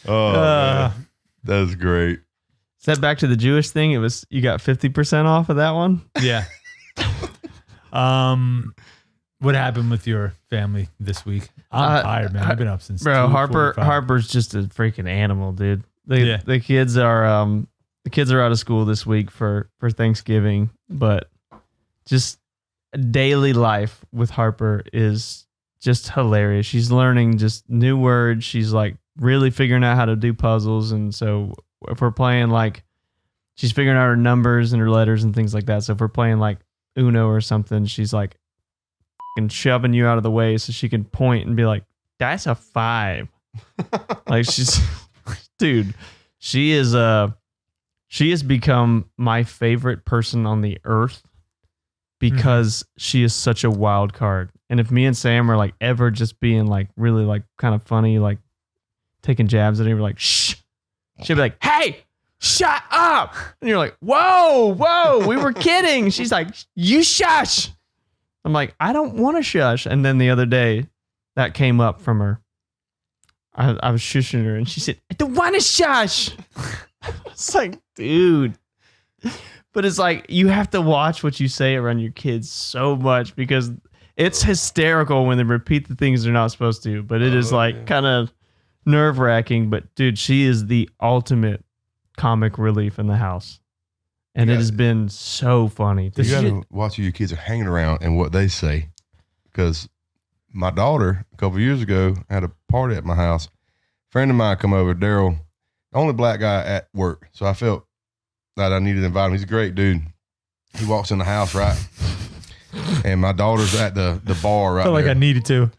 Oh, man. That's great.
Is that back to the Jewish thing? You got 50% off of that one?
Yeah. What happened with your family this week? I'm tired, man. I've been up since
Bro,
2:45.
Harper's just a freaking animal, dude. The kids are out of school this week for Thanksgiving, but just daily life with Harper is just hilarious. She's learning just new words. She's like really figuring out how to do puzzles, and so if we're playing like she's figuring out her numbers and her letters and things like that. So if we're playing like Uno or something, she's like and shoving you out of the way so she can point and be like, "That's a 5." Like she's Dude, she has become my favorite person on the earth because she is such a wild card. And if me and Sam are like ever just being like really like kind of funny, like taking jabs at him, we're like, shh, she'll be like, hey, shut up. And you're like, whoa, we were kidding. She's like, you shush. I'm like, I don't want to shush. And then the other day that came up from her. I was shushing her and she said, I don't want to shush. It's like, dude. But it's like, you have to watch what you say around your kids so much because it's hysterical when they repeat the things they're not supposed to. But it is like kind of nerve wracking. But dude, she is the ultimate comic relief in the house. And it has been so funny.
You got to watch who your kids are hanging around and what they say. Because my daughter, a couple of years ago, had a party at my house. A friend of mine come over, Daryl, the only black guy at work. So I felt that I needed to invite him. He's a great dude. He walks in the house, right? And my daughter's at the bar right
I felt like
there.
I needed to.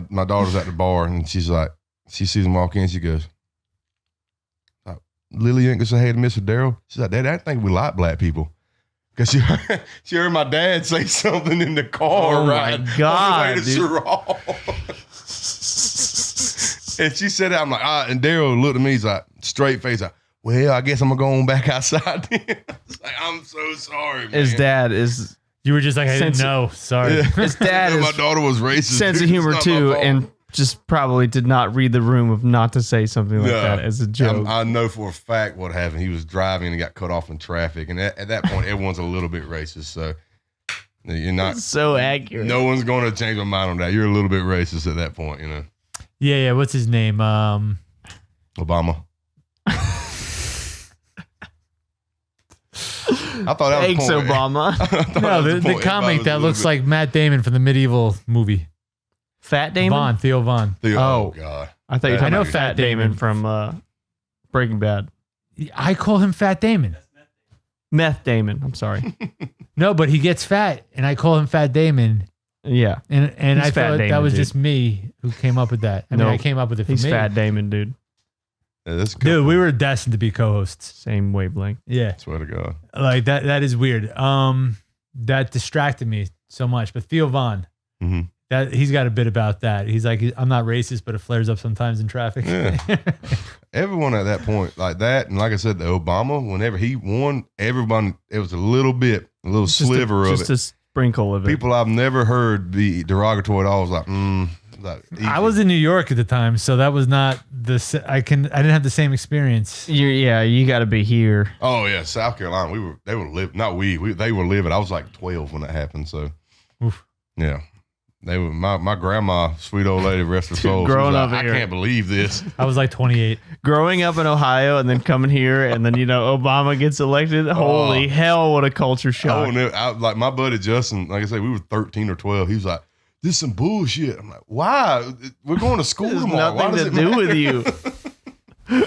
My daughter's at the bar, and she's like, she sees him walk in, she goes, Lily ain't gonna say hey to Mr. Daryl. She's like, Dad, I think we like black people. Because she heard my dad say something in the car,
Oh
right?
my God,
on the way to
dude.
Sorrel. And she said that. I'm like, and Daryl looked at me, he's like, straight face, like, well, I guess I'm gonna go on back outside then. It's like, I'm so sorry, man.
His dad is
You were just like, I didn't
Sense-
know. Sorry.
Yeah.
his dad
And my
is
daughter was racist.
sense of
dude.
humor
It's not my
too,
fault.
and just probably did not read the room of not to say something like
No.
that as a joke.
I know for a fact what happened. He was driving and got cut off in traffic. And at that point, everyone's a little bit racist. So you're not,
So accurate.
no one's going to change my mind on that. You're a little bit racist at that point, you know.
Yeah. What's his name?
Obama. I thought that was
Thanks,
the point.
Obama.
I thought
No,
that was
the
point.
comic
Obama's a
that
little
looks
bit-
like Matt Damon from the medieval movie.
Fat Damon?
Theo Vaughn.
Oh,
Oh.
God.
I thought you were talking
I know
about
Fat
Fat Damon
Damon.
from Breaking Bad.
I call him Fat Damon.
Meth Damon. I'm sorry.
No, but he gets fat, and I call him Fat Damon.
Yeah.
And
He's
I
Fat
thought that
Damon,
was
dude.
just me who came up with that. I mean,
No,
I came up with it for
He's
me.
Fat Damon, dude.
Yeah, that's good.
Dude, we were destined to be co-hosts.
Same wavelength.
Yeah.
Swear to God.
Like that is weird. That distracted me so much. But Theo Vaughn,
Mm-hmm.
that he's got a bit about that. He's like, I'm not racist, but it flares up sometimes in traffic.
Yeah. Everyone at that point, like that, and like I said, the Obama, whenever he won, everyone, it was a little sliver of
just
it.
a sprinkle of it.
People I've never heard be derogatory at all. I was like, easy.
I was in New York at the time, so that was not I didn't have the same experience.
You got to be here.
Oh yeah, South Carolina. They were living. Not they were living. I was like 12 when that happened. So,
Oof.
yeah, they were. My grandma, sweet old lady, rest her soul. she was
growing
like,
up
I
here.
can't believe this.
I was like 28.
Growing up in Ohio and then coming here and then, Obama gets elected. Holy hell, what a culture shock.
Like my buddy Justin, like I said, we were 13 or 12. He was like, "This is some bullshit." I'm like, "Why? We're going to school
There's
tomorrow. Why
nothing
does
to
it
do
matter?"
with you.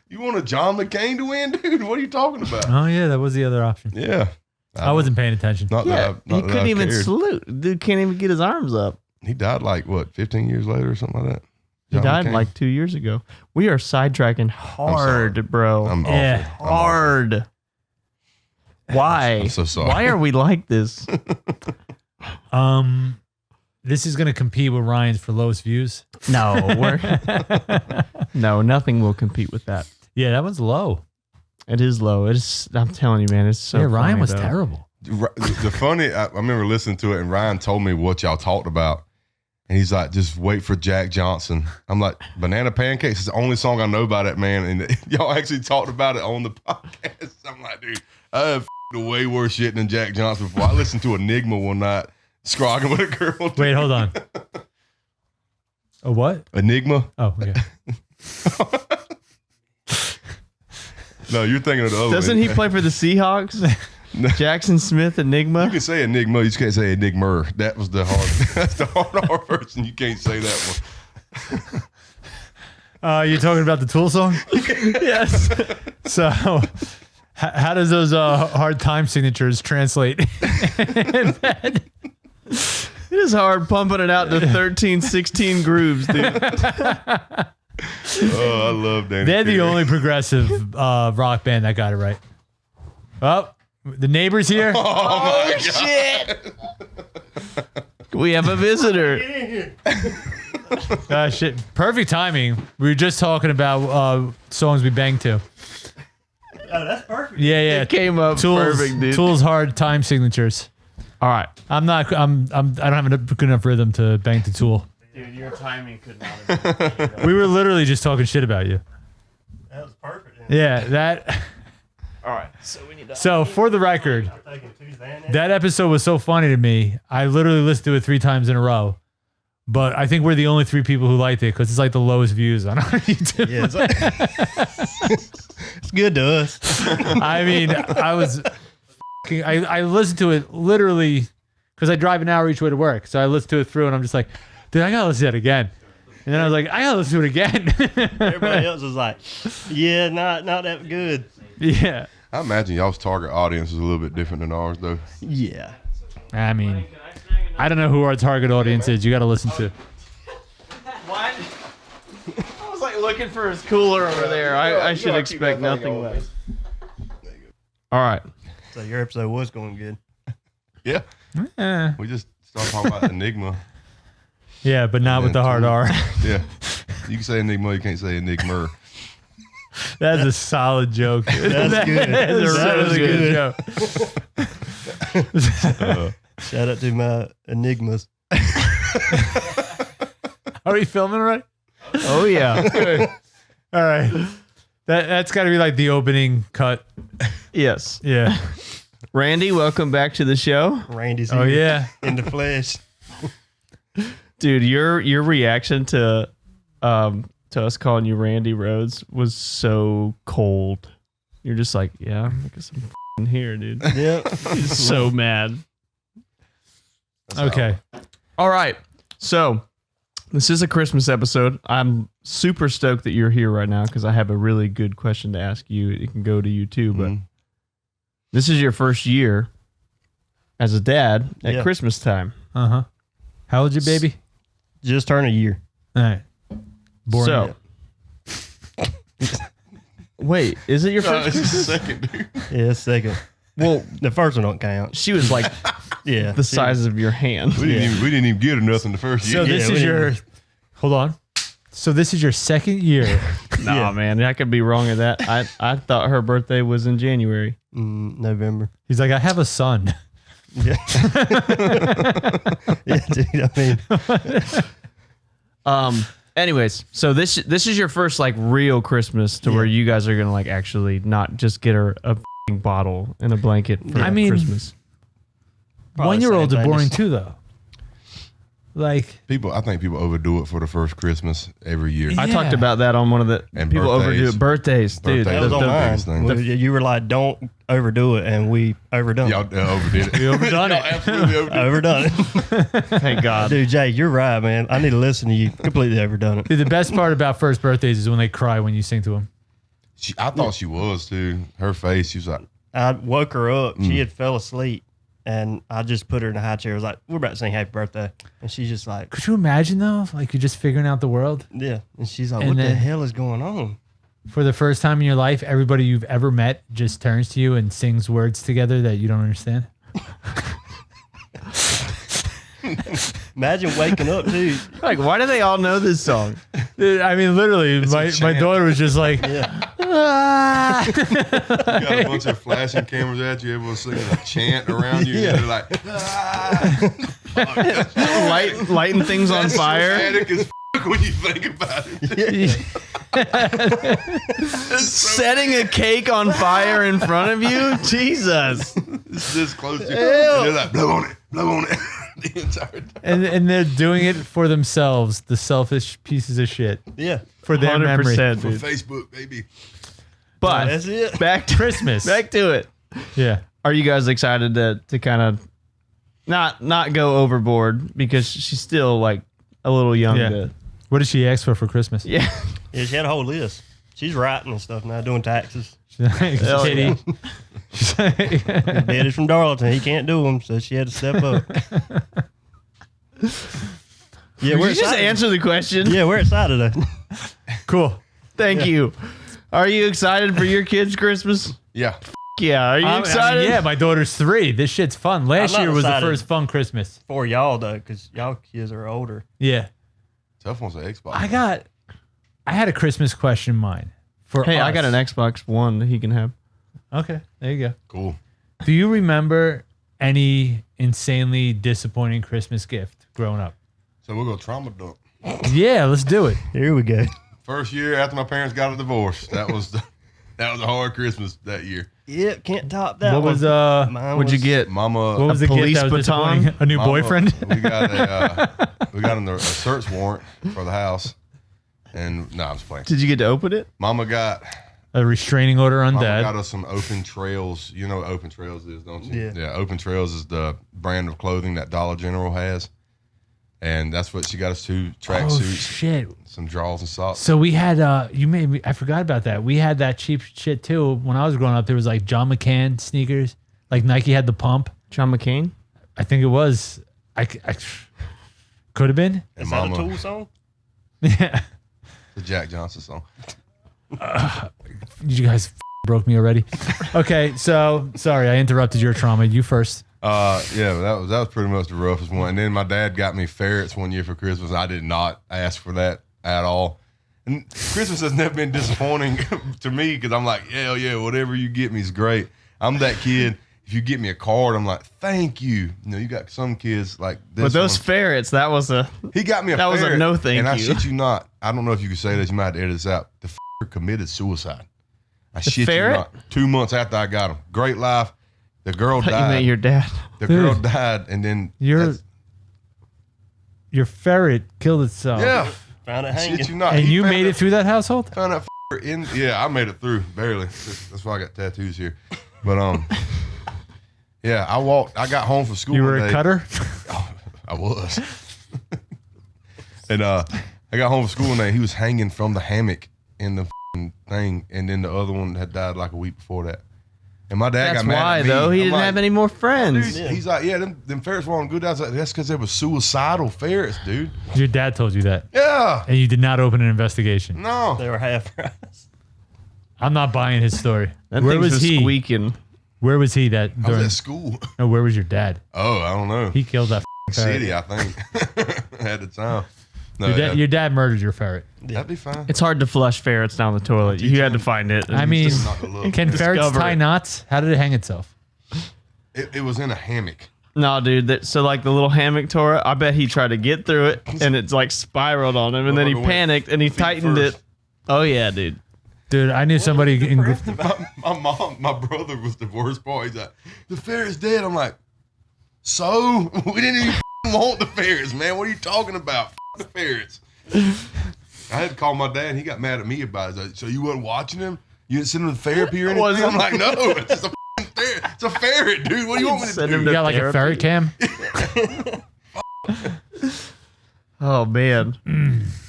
You want a John McCain to win, dude? What are you talking about?
Oh yeah, that was the other option.
Yeah,
I wasn't paying attention.
Not
Yeah,
that
he couldn't even
cared.
salute. Dude can't even get his arms up.
He died like what, 15 years later or something like that.
He
John
died
McCain?
like 2 years ago. We are sidetracking hard, bro.
I'm
Yeah.
awful. I'm awful.
Hard. Why?
I'm so sorry.
Why are we like this?
This is gonna compete with Ryan's for lowest views.
No, no, nothing will compete with that.
Yeah, that one's low.
It is low. It is. I'm telling you, man. It's so.
yeah, Ryan
funny,
was
though.
terrible.
The funny, I remember listening to it, and Ryan told me what y'all talked about, and he's like, "Just wait for Jack Johnson." I'm like, "Banana Pancakes is the only song I know by that man," and y'all actually talked about it on the podcast. I'm like, dude, I have way worse shit than Jack Johnson before. I listened to Enigma one night, scrogging with a girl. dude.
Wait, hold on. A what?
Enigma?
Oh, okay.
No, you're thinking of the other
Doesn't
one.
he play for the Seahawks? Jackson Smith, Enigma.
You can say Enigma, you just can't say Enigma. That was the hard. That's the hard version. You can't say that one.
You're talking about the Tool song?
Yes.
So, how does those hard time signatures translate?
It is hard pumping it out to 13, 16 grooves, dude.
Oh, I love Danny.
They're the
Carey.
only progressive rock band that got it right. Oh, the neighbors here.
Oh, my God.
Shit. We have a visitor.
Shit. Perfect timing. We were just talking about songs we banged to.
Oh, that's perfect.
Yeah.
It came up perfect, dude.
Tools hard time signatures.
All right.
I don't have a good enough rhythm to bang to Tool.
Dude, your timing could not have been.
We were literally just talking shit about you.
That was perfect.
Yeah, that.
All right. So we need to.
So for the record,
I'm taking two Xanax.
that episode was so funny to me. I literally listened to it 3 times in a row. But I think we're the only 3 people who liked it because it's like the lowest views on our YouTube.
Yeah, it's good to us.
I mean, I listened to it literally because I drive an hour each way to work. So I listened to it through and I'm just like, dude, I gotta listen to it again. And then I was like, I gotta listen to it again.
Everybody else was like, yeah, not that good.
Yeah.
I imagine y'all's target audience is a little bit different than ours, though.
Yeah.
I mean, I don't know who our target audience is. You gotta listen to.
What? I was like looking for his cooler over there. I should expect nothing less. All right.
So your episode was going good.
Yeah.
Eh.
We just started talking about Enigma.
Yeah, but not with the hard R.
Yeah. You can say Enigma, you can't say Enigma.
That's a solid joke.
That's good.
That's a
That was
really good joke.
Shout out to my enigmas.
Are we filming right?
Oh yeah.
All right. That's got to be like the opening cut.
Yes.
Yeah.
Randy, welcome back to the show.
Randy's
Oh
here
yeah.
in the flesh.
Dude, your reaction to us calling you Randy Rhodes was so cold. You're just like, yeah, I guess I'm f***ing here, dude.
Yep.
He's so mad.
Okay.
All right. So this is a Christmas episode. I'm super stoked that you're here right now because I have a really good question to ask you. It can go to you too, but this is your first year as a dad at
Yeah.
Christmas time.
Uh-huh. How old's your baby?
Just turned a year.
All right. Born.
So, wait, is it your
No,
first?
it's the second, dude.
Yeah, second.
Well,
The first one don't count.
she was like
Yeah.
the size of your hand.
We didn't even get her nothing the first
So
year.
this
we
is your
didn't-
hold on. So this is your second year.
Nah, man, I could be wrong at that. I thought her birthday was in January.
November.
He's like, I have a son.
Yeah. Yeah, dude. I mean,
Anyways, so this is your first like real Christmas to where you guys are gonna like actually not just get her a f***ing bottle and a blanket for
I mean,
Christmas.
probably
1-year-olds
same
are
thing,
boring
just-
too, though. Like,
I think people overdo it for the first Christmas every year.
I
Yeah.
talked about that on one of the
And
people overdo
birthdays.
it. Birthdays, dude.
Birthdays.
That was
The
on mine.
biggest thing.
You were like, don't overdo it, and we overdone
Y'all
it.
overdid it.
we overdone
Y'all
it.
absolutely overdid it.
Overdone it.
Thank God.
Dude, Jay, you're right, man. I need to listen to you. Completely overdone it.
Dude, the best part about first birthdays is when they cry when you sing to them.
I thought she was, too. Her face, she was like,
I woke her up. She had fell asleep, and I just put her in a high chair. I was like, we're about to sing happy birthday. And she's just like,
Could you imagine though? Like you're just figuring out the world
yeah. And she's like,
And
what the
then-
hell is going on?
for the first time in your life. Everybody you've ever met just turns to you and sings words together that you don't understand.
Imagine waking up, dude.
Like, why do they all know this song?
Dude, I mean, literally, my
chant.
daughter was just like,
Yeah.
"Ah."
you got a bunch of flashing cameras at you, everyone's singing a chant around you.
Yeah.
And they're like,
Lighting things on
that's
fire.
dramatic as when you think about it.
Setting a cake on fire in front of you? Jesus.
It's this close to you. And they're like, blow on it, blow on it. The entire time.
and they're doing it for themselves, the selfish pieces of shit,
Yeah.
for their memory.
100%,
For
dude.
Facebook, baby.
But
That's it.
back to
Christmas.
Back to it.
Yeah.
Are you guys excited to kind of not go overboard because she's still like a little young
Yeah.
to
What did she ask for Christmas?
yeah.
Yeah, she had a whole list. She's writing and stuff now, doing taxes.
Hell
Kitty.
Daddy's from Darlington. He can't do them, so she had to step up. Yeah,
Did
we're
you just
excited.
answer the question?
Yeah, we're excited though.
Cool.
Thank you. Are you excited for your kids' Christmas?
Yeah.
Yeah. Are you excited?
yeah, my daughter's 3. This shit's fun. Last
I'm not
year was the
excited.
first fun Christmas.
For y'all though, because y'all kids are older.
Yeah.
Tough one's an Xbox.
I had a Christmas question in mind. For
Hey, I
us.
got an Xbox One that he can have.
Okay, there you go.
Cool.
Do you remember any insanely disappointing Christmas gift growing up?
So we'll go trauma dump.
Yeah, let's do it.
Here we go.
First year after my parents got a divorce. That was a hard Christmas that year.
Yeah, can't top that.
What
one.
was
Mine
What'd you
was-
get?
Mama.
what was the
police
gift that was
baton?
disappointing? A new
Mama-
boyfriend?
We got a search warrant for the house, and no, I'm just playing.
Did you get to open it?
Mama got
A restraining order on
Mama
dad.
got us some Open Trails. You know what Open Trails is, don't you?
Yeah.
Open Trails is the brand of clothing that Dollar General has, and that's what she got us 2 track
Oh
suits,
shit!
some drawers and socks.
So we had you made me. I forgot about that. We had that cheap shit too. When I was growing up, there was like John McCann sneakers. Like Nike had the pump.
John McCain?
I think it was. I could have been.
And
Is that a
Mama,
Tool song?
Yeah.
the Jack Johnson song.
You guys broke me already. Okay, so sorry I interrupted your trauma. You first.
Yeah, that was pretty much the roughest one. And then my dad got me ferrets one year for Christmas. I did not ask for that at all. And Christmas has never been disappointing to me because I'm like, yeah, whatever you get me is great. I'm that kid. If you get me a card, I'm like, thank you. You know, you got some kids like this.
But those
one.
ferrets, that was a...
He got me a
that was a
ferret,
no thank
and I
you.
shit you not. I don't know if you can say this. You might have to edit this out. The committed suicide. I shit
ferret?
you not. 2 months after I got him. Great life. The girl
I thought you
died.
meant your dad.
The
Dude.
girl died, and then
Your ferret killed itself.
yeah.
Found it
Shit
hanging.
you not.
And
He
you
found
made it through that household?
Found that in. Yeah, I made it through barely. That's why I got tattoos here. But yeah, I got home from school.
You were
one
a
day.
cutter?
I was. And I got home from school one day. He was hanging from the hammock in the thing, and then the other one had died like a week before that. And my dad
That's
got mad
why,
at me.
though. He
I'm
didn't
like,
have any more friends.
Dude, he's like, yeah, them ferrets weren't good. I was like, that's because they were suicidal ferrets, dude.
Your dad told you that.
Yeah.
And you did not open an investigation.
No.
They were half price.
I'm not buying his story.
That
Where
thing
was he?
Squeaking.
Where was he that
I was
during?
at school.
No, where was your dad?
Oh, I don't know.
He killed that ferret.
City, I think. At the time. No,
Your dad murdered your ferret.
that'd be fine.
It's hard to flush ferrets down the toilet. You had to find it.
I mean,
Just not to look.
can ferrets
Discover
tie
it.
knots? How did it hang itself?
It was in a hammock.
No, dude. So like the little hammock tore. I bet he tried to get through it, and it's like spiraled on him, and then he
Motherfucker went
panicked and he
feet
tightened
first.
it. Oh yeah, dude.
Dude, I knew somebody in
My brother was the worst part. He's like, the ferret's dead. I'm like, so? We didn't even want the ferrets, man. What are you talking about? The ferrets. I had to call my dad, and he got mad at me about it. He's like, so you wasn't watching him? You didn't send him to therapy or anything?
Wasn't-
I'm like, no, it's just a ferret. It's a ferret, dude. What do you want me to
Send
do?
him
you got like a
Therapy.
ferret cam?
Oh man.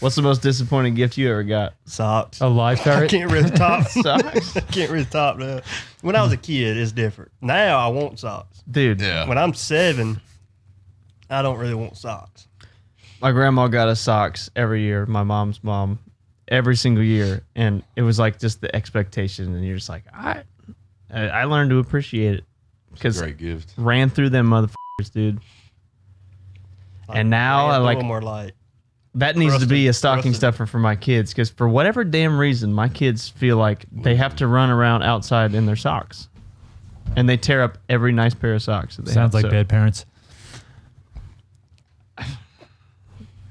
What's the most disappointing gift you ever got?
Socks.
A live
I
ferret?
can't really top.
Socks?
Can't really top that. When I was a kid, it's different. Now I want socks.
Dude,
Yeah.
When I'm 7, I don't really want socks.
my grandma got us socks every year. My mom's mom, every single year, and it was like just the expectation, and you're just like, I learned to appreciate it because
Great gift.
ran through them motherfuckers, dude. And now I like
more like
that needs to be a stocking
Crusted.
stuffer for my kids because for whatever damn reason, my kids feel like they have to run around outside in their socks, and they tear up every nice pair of socks that they
Sounds
have.
like
So,
bad parents.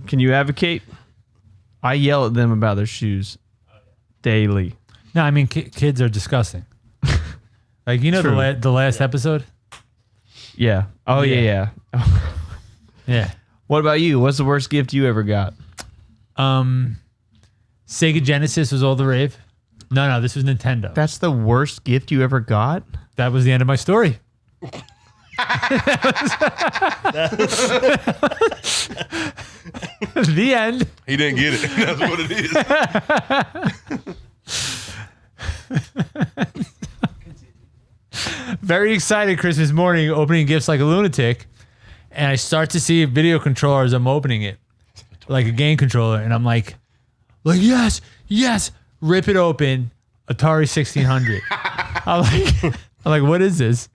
can you advocate? I yell at them about their shoes daily.
No, I mean, kids are disgusting. Like, you know,
True.
the last episode?
Yeah. Oh yeah.
Yeah.
What about you? What's the worst gift you ever got?
Sega Genesis was all the rave. No, this was Nintendo.
That's the worst gift you ever got?
That was the end of my story. The end.
He didn't get it. That's what it is.
Very excited Christmas morning, opening gifts like a lunatic. And I start to see a video controller as I'm opening it, like a game controller. And I'm like, Like, yes. Rip it open. Atari 1600. I'm like, what is this?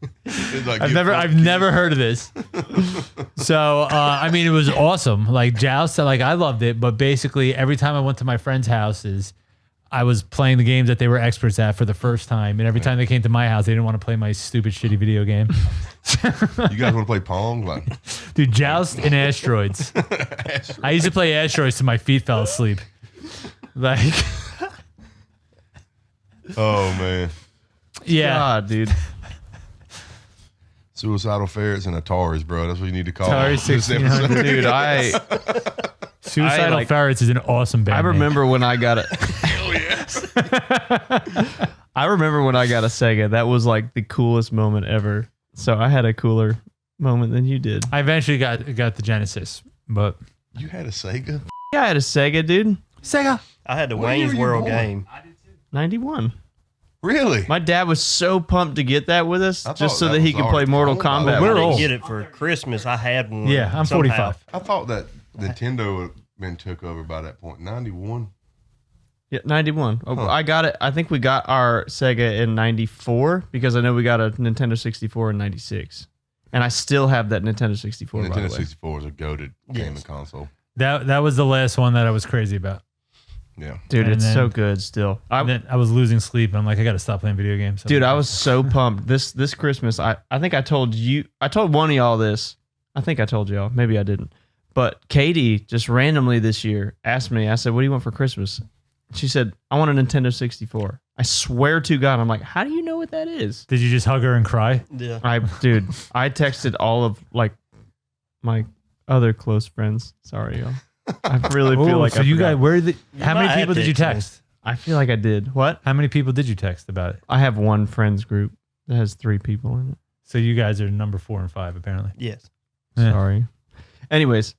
Like,
I've never heard of this. So, I mean, it was awesome. Like Joust, like I loved it. But basically, every time I went to my friends' houses, I was playing the games that they were experts at for the first time. And every time they came to my house, they didn't want to play my stupid, shitty video game.
You guys want to play Pong? Like,
Dude, Joust and Asteroids. I used to play Asteroids till my feet fell asleep. Like,
oh man,
yeah.
God, dude.
suicidal ferrets and Ataris, bro. That's what you need to call
Atari
them.
1600.
Dude,
Suicidal Ferrets is an awesome band.
I remember when I got it.
Hell yes.
I remember when I got a Sega. That was like the coolest moment ever. So I had a cooler moment than you did.
I eventually got the Genesis, but
You had a Sega?
Yeah, I had a Sega, dude.
Sega.
I had the
What year
Wayne's
were you
World
born?
game.
91.
Really?
My dad was so pumped to get that with us
I
just
thought
so
that
that he
was
could play
already
Mortal
owned.
Kombat.
Well,
I
we're
with us.
didn't
old.
get it for Christmas. I had one.
Yeah, I'm
somehow.
45.
I thought that Nintendo had been took over by that point. 91.
Yeah, 91. Oh,
Huh.
I got it. I think we got our Sega in 94 because I know we got a Nintendo 64 in 96. And I still have that Nintendo 64, by the
Nintendo
way.
64 is a goated gaming
Yes.
console.
That was the last one that I was crazy about.
Yeah.
Dude,
And
it's
then-
so good still.
And then I was losing sleep. I'm like, I got to stop playing video games.
Dude, I was so pumped. This Christmas, I think I told one of y'all this. I think I told y'all. Maybe I didn't. But Katie just randomly this year asked me, I said, what do you want for Christmas? She said, I want a Nintendo 64. I swear to God. I'm like, how do you know what that is?
Did you just hug her and cry?
Yeah.
I texted all of like my other close friends. Sorry, y'all. I really feel
Oh,
like
so
I
you
forgot.
guys, how
might
many
have
people did you
texted me.
text?
I feel like I did. What?
How many people did you text about it?
I have one friends group that has 3 people in it.
So you guys are number 4 and 5, apparently.
Yes.
Yeah.
Sorry. Anyways,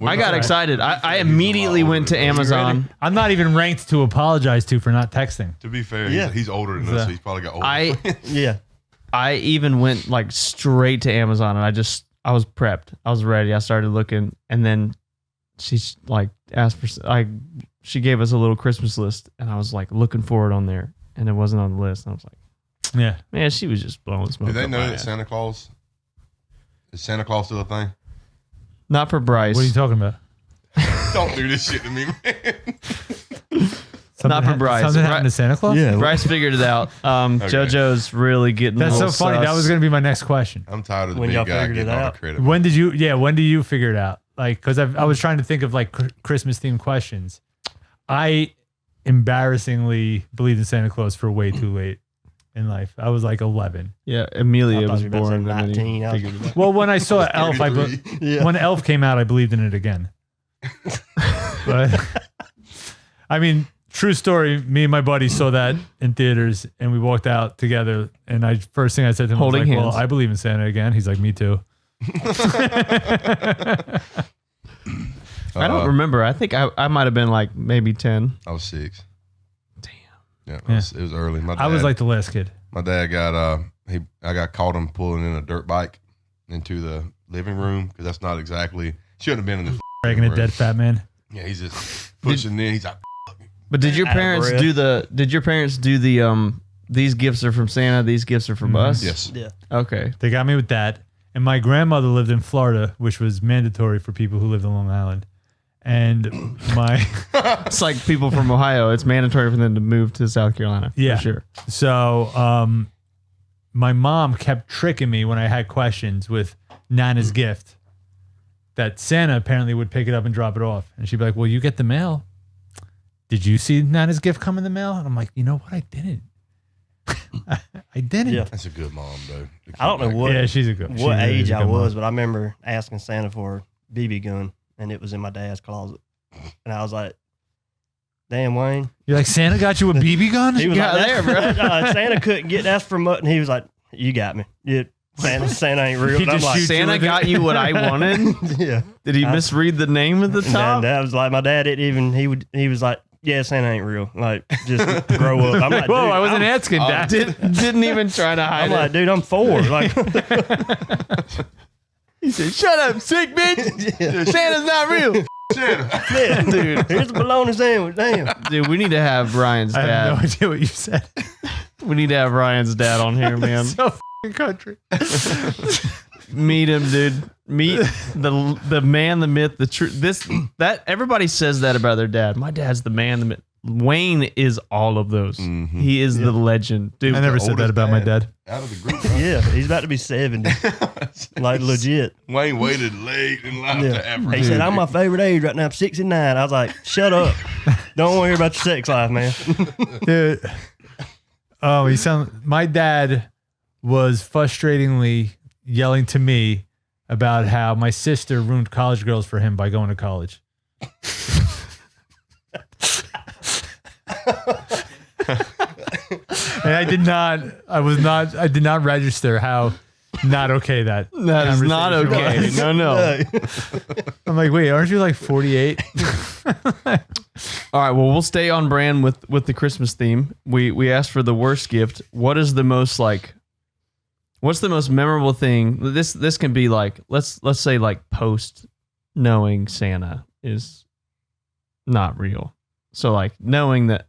I got excited. I immediately went to Amazon.
I'm not even ranked to apologize to for not texting.
To be fair,
Yeah.
he's older than us, so he's probably got older.
Yeah.
I even went like straight to Amazon and I was prepped. I was ready. I started looking and then she's like asked for she gave us a little Christmas list and I was like looking for it on there and it wasn't on the list. And I was like,
Yeah.
man, she was just blowing smoke.
Do they
up
know
my
that
ass.
Santa Claus? Is Santa Claus still a thing?
Not for Bryce.
What are you talking about?
Don't do this shit to me, man.
Not for Bryce.
Something happened to Santa Claus?
Yeah.
Bryce figured it out. JoJo's really getting
That's
a
so
little
funny. That
sus.
was going to be my next question.
I'm tired of the
When
big
y'all
guy
figured it
getting all the
out.
credit.
When did you figure it out? Like, because I was trying to think of like Christmas themed questions. I embarrassingly believed in Santa Claus for way too late in life. I was like 11.
Yeah, Amelia
I thought
was
you were about to say
born. And then
19.
he
I was-
figured it out.
Well, when I saw Elf,
33.
Yeah.
when Elf came out, I believed in it again. But I mean, true story. Me and my buddy saw that in theaters, and we walked out together. And first thing I said to him
Holding
was like,
hands.
"Well, I believe in Santa again." He's like, "Me too."
I don't remember. I think I might have been like maybe 10.
I was 6.
Damn.
Yeah, it was early.
I was like the last kid.
my dad got I got caught him pulling in a dirt bike into the living room because that's not exactly shouldn't have been in the
Dragging a
room.
dead fat man.
Yeah, he's just pushing in. He's like,
But did your
Out of
parents
breath.
do the these gifts are from Santa, these gifts are from us?
yes.
Yeah.
Okay.
They got me with that. And my grandmother lived in Florida, which was mandatory for people who lived in Long Island. And my
It's like people from Ohio. It's mandatory for them to move to South Carolina.
Yeah.
For sure.
so my mom kept tricking me when I had questions with Nana's gift that Santa apparently would pick it up and drop it off. And she'd be like, "Well, you get the mail. Did you see Nana's gift come in the mail?" And I'm like, "You know what? I didn't. I didn't."
Yeah.
That's a good mom, though.
I don't know what
Yeah, she's a good.
what
she's a
age I
good mom.
was, but I remember asking Santa for a BB gun, and it was in my dad's closet. And I was like, "Damn, Wayne."
You're like, Santa got you a BB gun?
He was
got
like,
there, bro.
Santa couldn't get that's for mutton. He was like, "You got me. Yeah, Santa ain't real."
He
And I'm
just
like,
shoots
Santa
with it.
got you what I wanted.
"Yeah."
Did he
I-
misread the name at the
And
top?
that was like my dad didn't even. He was like, "Yeah, Santa ain't real. Like, just grow up." I'm like,
Whoa,
"Dude,
I wasn't
I'm,
asking that.
Didn't even try to hide
I'm
it.
like, dude, I'm 4. Like,
He said, "Shut up, sick bitch. Santa's not real."
Santa.
Yeah, dude, here's a bologna sandwich. Damn.
Dude, we need to have Ryan's
I have no
dad.
idea what you said.
We need to have Ryan's dad on here, man.
So f***ing country.
Meet him, dude. Meet the man, the myth, the truth. That everybody says that about their dad. My dad's the man, the myth. Wayne is all of those.
Mm-hmm.
He is the legend, dude.
I never said that
oldest
about my dad.
Out of the group, right?
Yeah, he's about to be 70. Like legit.
Wayne waited late in line
Yeah.
to Africa.
He said, I'm my favorite age right now. I'm 69. I was like, shut up. Don't want to hear about your sex life, man.
Dude. Oh, my dad was frustratingly yelling to me about how my sister ruined college girls for him by going to college. And I did not register how not okay that
That is not
conversation
okay.
was.
No.
I'm like, wait, aren't you like 48?
All right. Well, we'll stay on brand with the Christmas theme. We asked for the worst gift. What is the most what's the most memorable thing? This can be like let's say like post knowing Santa is not real. So like knowing that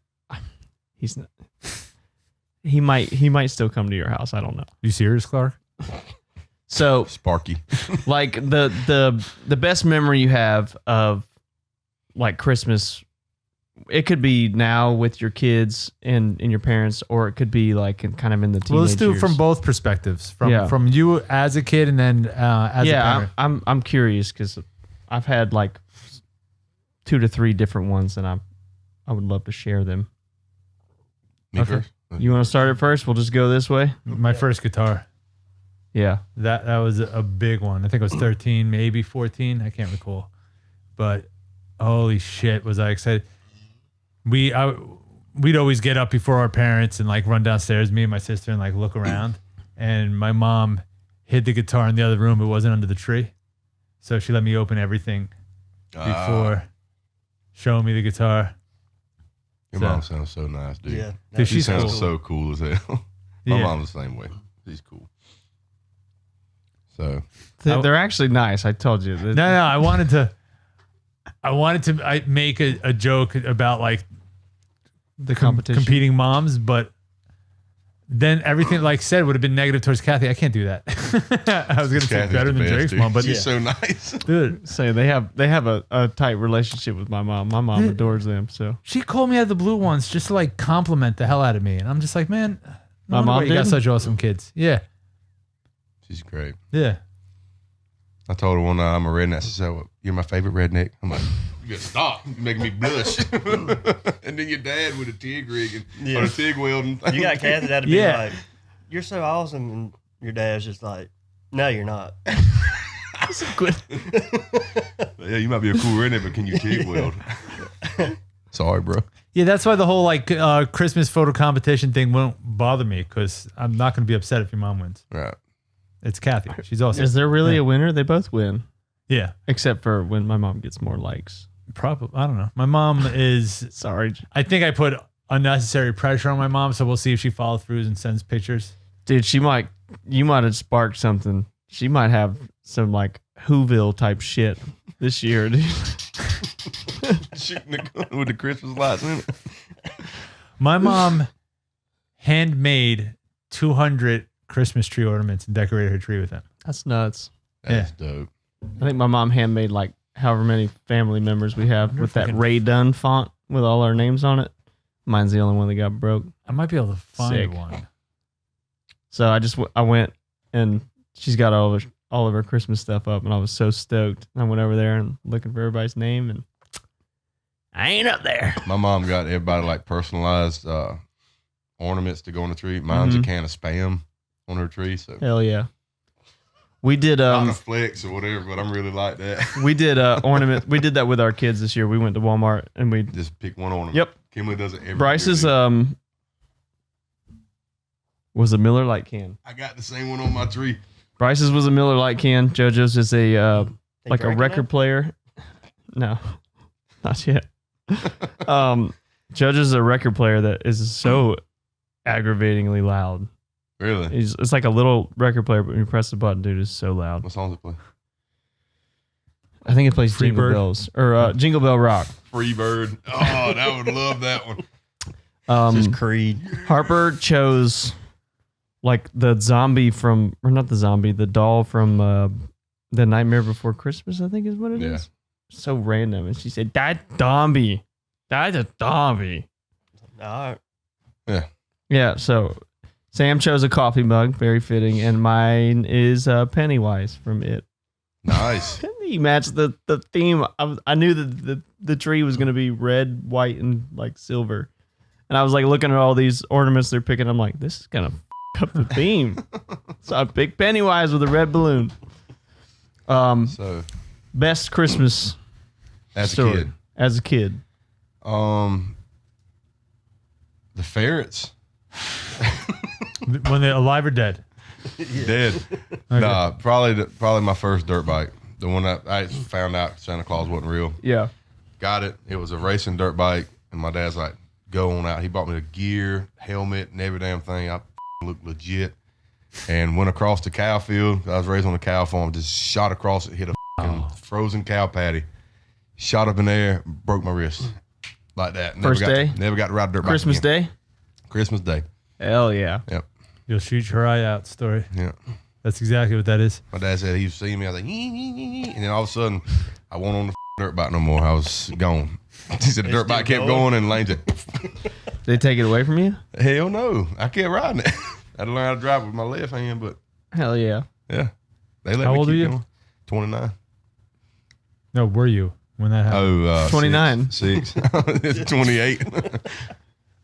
he's not, he might still come to your house. I don't know.
You serious, Clark?
So
Sparky.
like the best memory you have of like Christmas, it could be now with your kids and your parents, or it could be like kind of in the teenage
Well, let's do it
years.
from both perspectives.
Yeah.
From you as a kid and then as a parent.
I'm curious because I've had like 2 to 3 different ones, and I would love to share them.
Me
Okay.
first?
You want to start it first? We'll just go this way.
My first guitar.
Yeah.
That was a big one. I think it was 13, maybe 14. I can't recall. But holy shit, was I excited. We'd always get up before our parents and like run downstairs, me and my sister, and like look around. And my mom hid the guitar in the other room. It wasn't under the tree. So she let me open everything before showing me the guitar.
Your mom sounds so nice, dude.
Yeah.
Dude,
She
she's
sounds
cool.
so cool as hell. My
Yeah.
mom's the same way. She's cool. So
They're actually nice. I told you.
No, I wanted to make a joke about like
The competition.
competing moms, but then everything like said would have been negative towards Kathy. I can't do that. I was gonna say
Kathy's
better
the
than
best,
Drake's
dude.
mom, but
she's so nice.
dude,
Say they have a tight relationship with my mom. My mom
Yeah.
adores them. So
she called me out of the blue once just to like compliment the hell out of me, and I'm just like, man,
My mom
you got
did?
such awesome kids. Yeah,
She's great.
yeah.
I told her one night I'm a redneck. She said, well, "You're my favorite redneck." I'm like, "You gotta stop! You're making me blush." And then your dad with a TIG rig and or a TIG welding.
You got Kathy that'd be
Yeah.
like, you're so awesome. And your dad's just like, no, you're not.
Yeah, you might be a cool redneck, but can you TIG weld? Sorry, bro.
Yeah, that's why the whole like Christmas photo competition thing won't bother me because I'm not going to be upset if your mom wins.
Right.
It's Kathy. She's awesome.
is there really
Yeah.
a winner? They both win,
Yeah,
except for when my mom gets more likes.
probably. I don't know. My mom is.
Sorry,
I think I put unnecessary pressure on my mom, so we'll see if she follows through and sends pictures.
dude. You might have sparked something. She might have some like Whoville type shit this year, dude.
Shooting the gun with the Christmas lights in it.
My mom handmade 200 Christmas tree ornaments and decorated her tree with them.
That's nuts.
That's dope.
I think my mom handmade like however many family members we have with that
fucking-
Ray Dunn font with all our names on it. Mine's the only one that got broke.
I might be able to find
Sick.
one.
So I went and she's got all of her Christmas stuff up, and I was so stoked. I went over there and looking for everybody's name, and I ain't up there.
My mom got everybody like personalized ornaments to go on the tree. Mine's a can of Spam on her tree. So
Hell yeah. We did
not a flex or whatever, but I'm really like that.
we did ornament. We did that with our kids this year. We went to Walmart and we
Just pick one ornament.
Yep.
Kimberly does it every
Bryce's
year.
was a Miller Lite can.
I got the same one on my tree.
Bryce's was a Miller Lite can. JoJo's is a like a
drinking
record player. No, not yet. JoJo's is a record player that is so aggravatingly loud.
Really?
It's like a little record player, but when you press the button, dude, it's so loud.
What songs it play?
I think it plays Jingle
Freebird?
Bells or Jingle Bell Rock.
Freebird. Oh, I would love that one.
Just Creed.
Harper chose like the zombie from, or not the zombie, the doll from The Nightmare Before Christmas, I think is what it is. So random. And she said, "That zombie. That's a zombie."
All right.
Yeah.
Yeah, so Sam chose a coffee mug, very fitting, and mine is Pennywise from It.
Nice.
He matched the theme. I knew that the tree was going to be red, white, and like silver. And I was like looking at all these ornaments they're picking. I'm like, this is going to up the theme. So I picked Pennywise with a red balloon.
So
Best Christmas
as
story.
a kid.
As a kid.
The ferrets.
When they're alive or dead?
Dead. Nah, probably my first dirt bike. The one that I found out Santa Claus wasn't real.
Yeah.
Got it. It was a racing dirt bike, and my dad's like, "Go on out." He bought me the gear, helmet, and every damn thing. I looked legit, and went across the cow field. I was raised on a cow farm. Just shot across it, hit a frozen cow patty. Shot up in the air, broke my wrist like that.
First day?
Never got to ride a dirt bike
Christmas
again.
Day?
Christmas Day.
Hell yeah.
Yep.
You'll shoot your eye out story.
Yeah.
That's exactly what that is.
My dad said he was seeing me. I was like, and then all of a sudden, I wasn't on the dirt bike no more. I was gone. He said the dirt bike kept going, and Lane said,
Did they take it away from you?
"Hell no, I kept riding it. I had to learn how to drive with my left hand, but
Hell yeah.
yeah, they let
How
me
old
keep
are you?
going. 29.
No, were you when that happened?
Oh,
29.
Six. It's 28.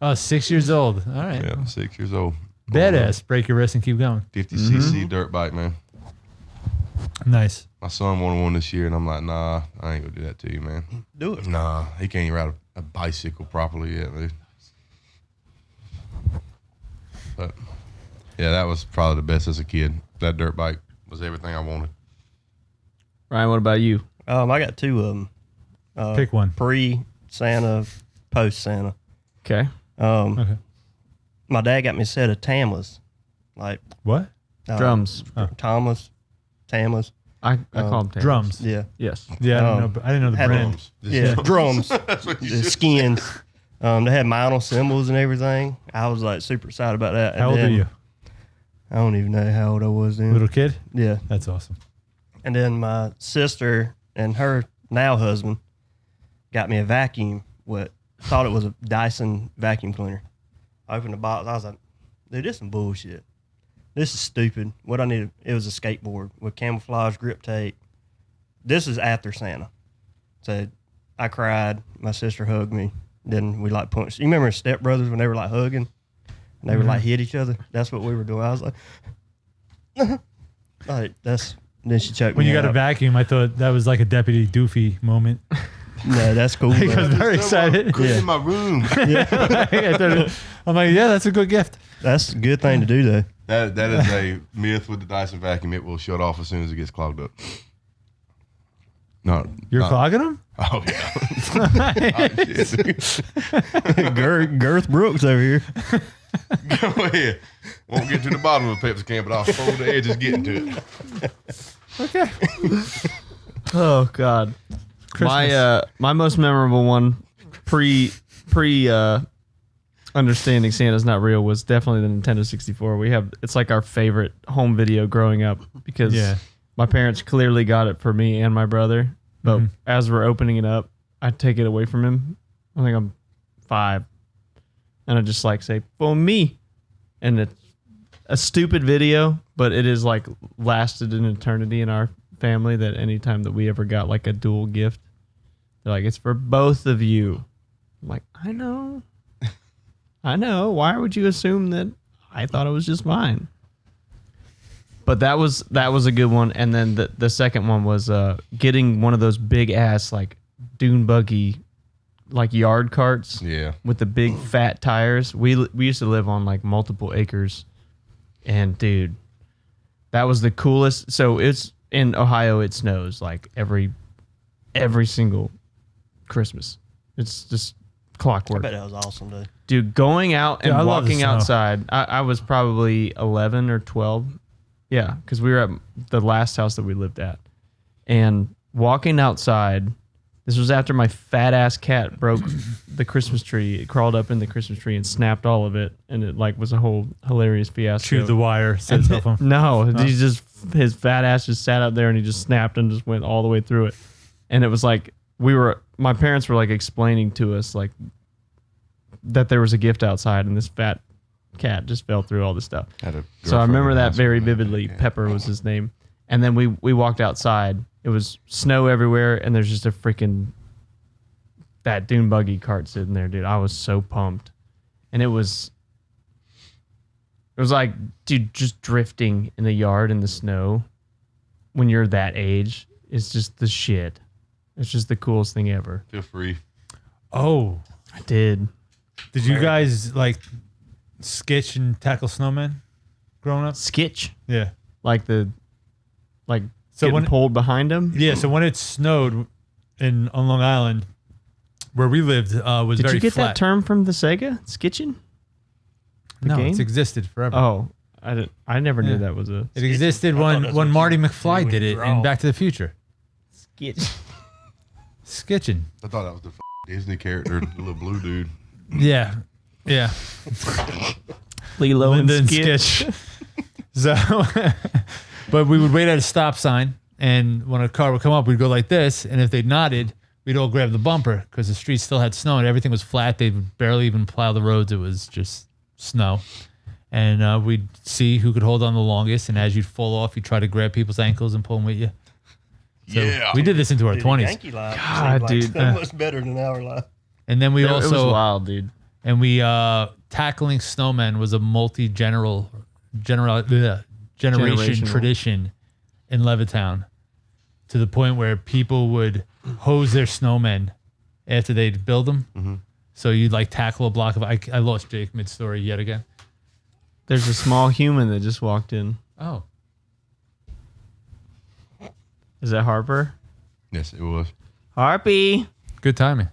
Oh, 6 years old. All right.
Yeah, 6 years old.
Badass. Break your wrist and keep going.
50cc dirt bike, man.
Nice.
My son wanted one this year, and I'm like, nah, I ain't gonna do that to you, man.
Do it.
Nah, he can't even ride a bicycle properly yet, dude. But yeah, that was probably the best as a kid. That dirt bike was everything I wanted.
Ryan, what about you?
I got two of them.
Pick one.
Pre-Santa, post-Santa.
Okay.
Okay.
My dad got me a set of Tamlas. Like
What?
Drums.
Thomas, Tamlas.
I call them
Drums.
Yeah.
Yes.
Yeah, I didn't know. I didn't know the
had
brand.
Drums.
Yeah, drums.
That's what you
The
should
skins. They had vinyl cymbals and everything. I was like super excited about that.
How
And
old are
then-
you?
I don't even know how old I was then.
Little kid?
Yeah.
That's awesome.
And then my sister and her now husband got me a vacuum. Thought it was a Dyson vacuum cleaner. I opened the box. I was like, dude, this is some bullshit. This is stupid. What I needed, it was a skateboard with camouflage grip tape. This is after Santa. So I cried. My sister hugged me. Then we like punched. You remember Step Brothers when they were like hugging? And they would like hit each other? That's what we were doing. I was like, then she choked
When
me
you got a
out.
vacuum, I thought that was like a Deputy Doofy moment.
No, that's cool.
I was
bro.
very excited.
Quit in my room.
I'm like, yeah, that's a good gift.
That's a good thing to do, though.
That is a myth with the Dyson vacuum. It will shut off as soon as it gets clogged up. No,
You're clogging them?
Oh yeah. Oh, shit.
Girth Brooks over here.
Go ahead. Won't get to the bottom of the Pepsi can, but I'll fold the edges getting to it.
Okay.
Oh God. My most memorable one pre understanding Santa's not real was definitely the Nintendo 64. It's like our favorite home video growing up because my parents clearly got it for me and my brother. But as we're opening it up, I take it away from him. I think I'm 5. And I just like say, for me. And it's a stupid video, but it is like lasted an eternity in our family that anytime that we ever got like a dual gift, they're like, it's for both of you. I'm like, I know. Why would you assume that I thought it was just mine? But that was a good one. And then the second one was getting one of those big ass like dune buggy like yard carts.
Yeah.
With the big fat tires. We used to live on like multiple acres. And dude, that was the coolest. So it's in Ohio, it snows like every single Christmas. It's just
I
clockwork.
bet that was awesome, dude.
Dude, going out and
I love the
walking
snow.
outside. I was probably 11 or 12. Yeah, because we were at the last house that we lived at. And walking outside. This was after my fat ass cat broke the Christmas tree. It crawled up in the Christmas tree and snapped all of it, and it like was a whole hilarious fiasco.
Chewed the wire, set itself on.
No, his fat ass just sat up there and he just snapped and just went all the way through it. And it was like my parents were like explaining to us like that there was a gift outside, and this fat cat just fell through all this stuff. So I remember that very vividly. Pepper was his name. And then we walked outside. It was snow everywhere, and there's just that dune buggy cart sitting there, dude. I was so pumped. And it was like, dude, just drifting in the yard in the snow when you're that age is just the shit. It's just the coolest thing ever.
Feel free.
Oh,
I did.
Did you guys like sketch and tackle snowmen growing up?
Skitch?
Yeah.
So getting pulled behind him?
Yeah, so when it snowed on Long Island, where we lived, was
Did
very flat.
you get that term from the Sega? Skitching?
No,
game?
it's existed forever.
Oh, I never knew that was a...
It existed when Marty McFly did it in Back to the Future.
Skitch.
Skitching.
I thought that was the Disney character, the little blue dude.
Yeah. Yeah.
Lilo
Linda
and
and
Skitch.
Skitch. So, but we would wait at a stop sign, and when a car would come up, we'd go like this, and if they nodded, we'd all grab the bumper because the street still had snow and everything was flat. They would barely even plow the roads. It was just snow. And we'd see who could hold on the longest, and as you'd fall off, you'd try to grab people's ankles and pull them with you. So we did this into our 20s.
Yankee life
God,
seemed
dude.
so much better than our life.
And then we
It was
also
wild, dude.
and we tackling snowmen was a generation
Generational.
tradition in Levittown, to the point where people would hose their snowmen after they'd build them.
Mm-hmm.
So you'd like tackle a block of. I lost Jake mid story yet again.
There's a small human that just walked in.
Oh,
Is that Harper?
Yes, it was.
Harpy.
good timing.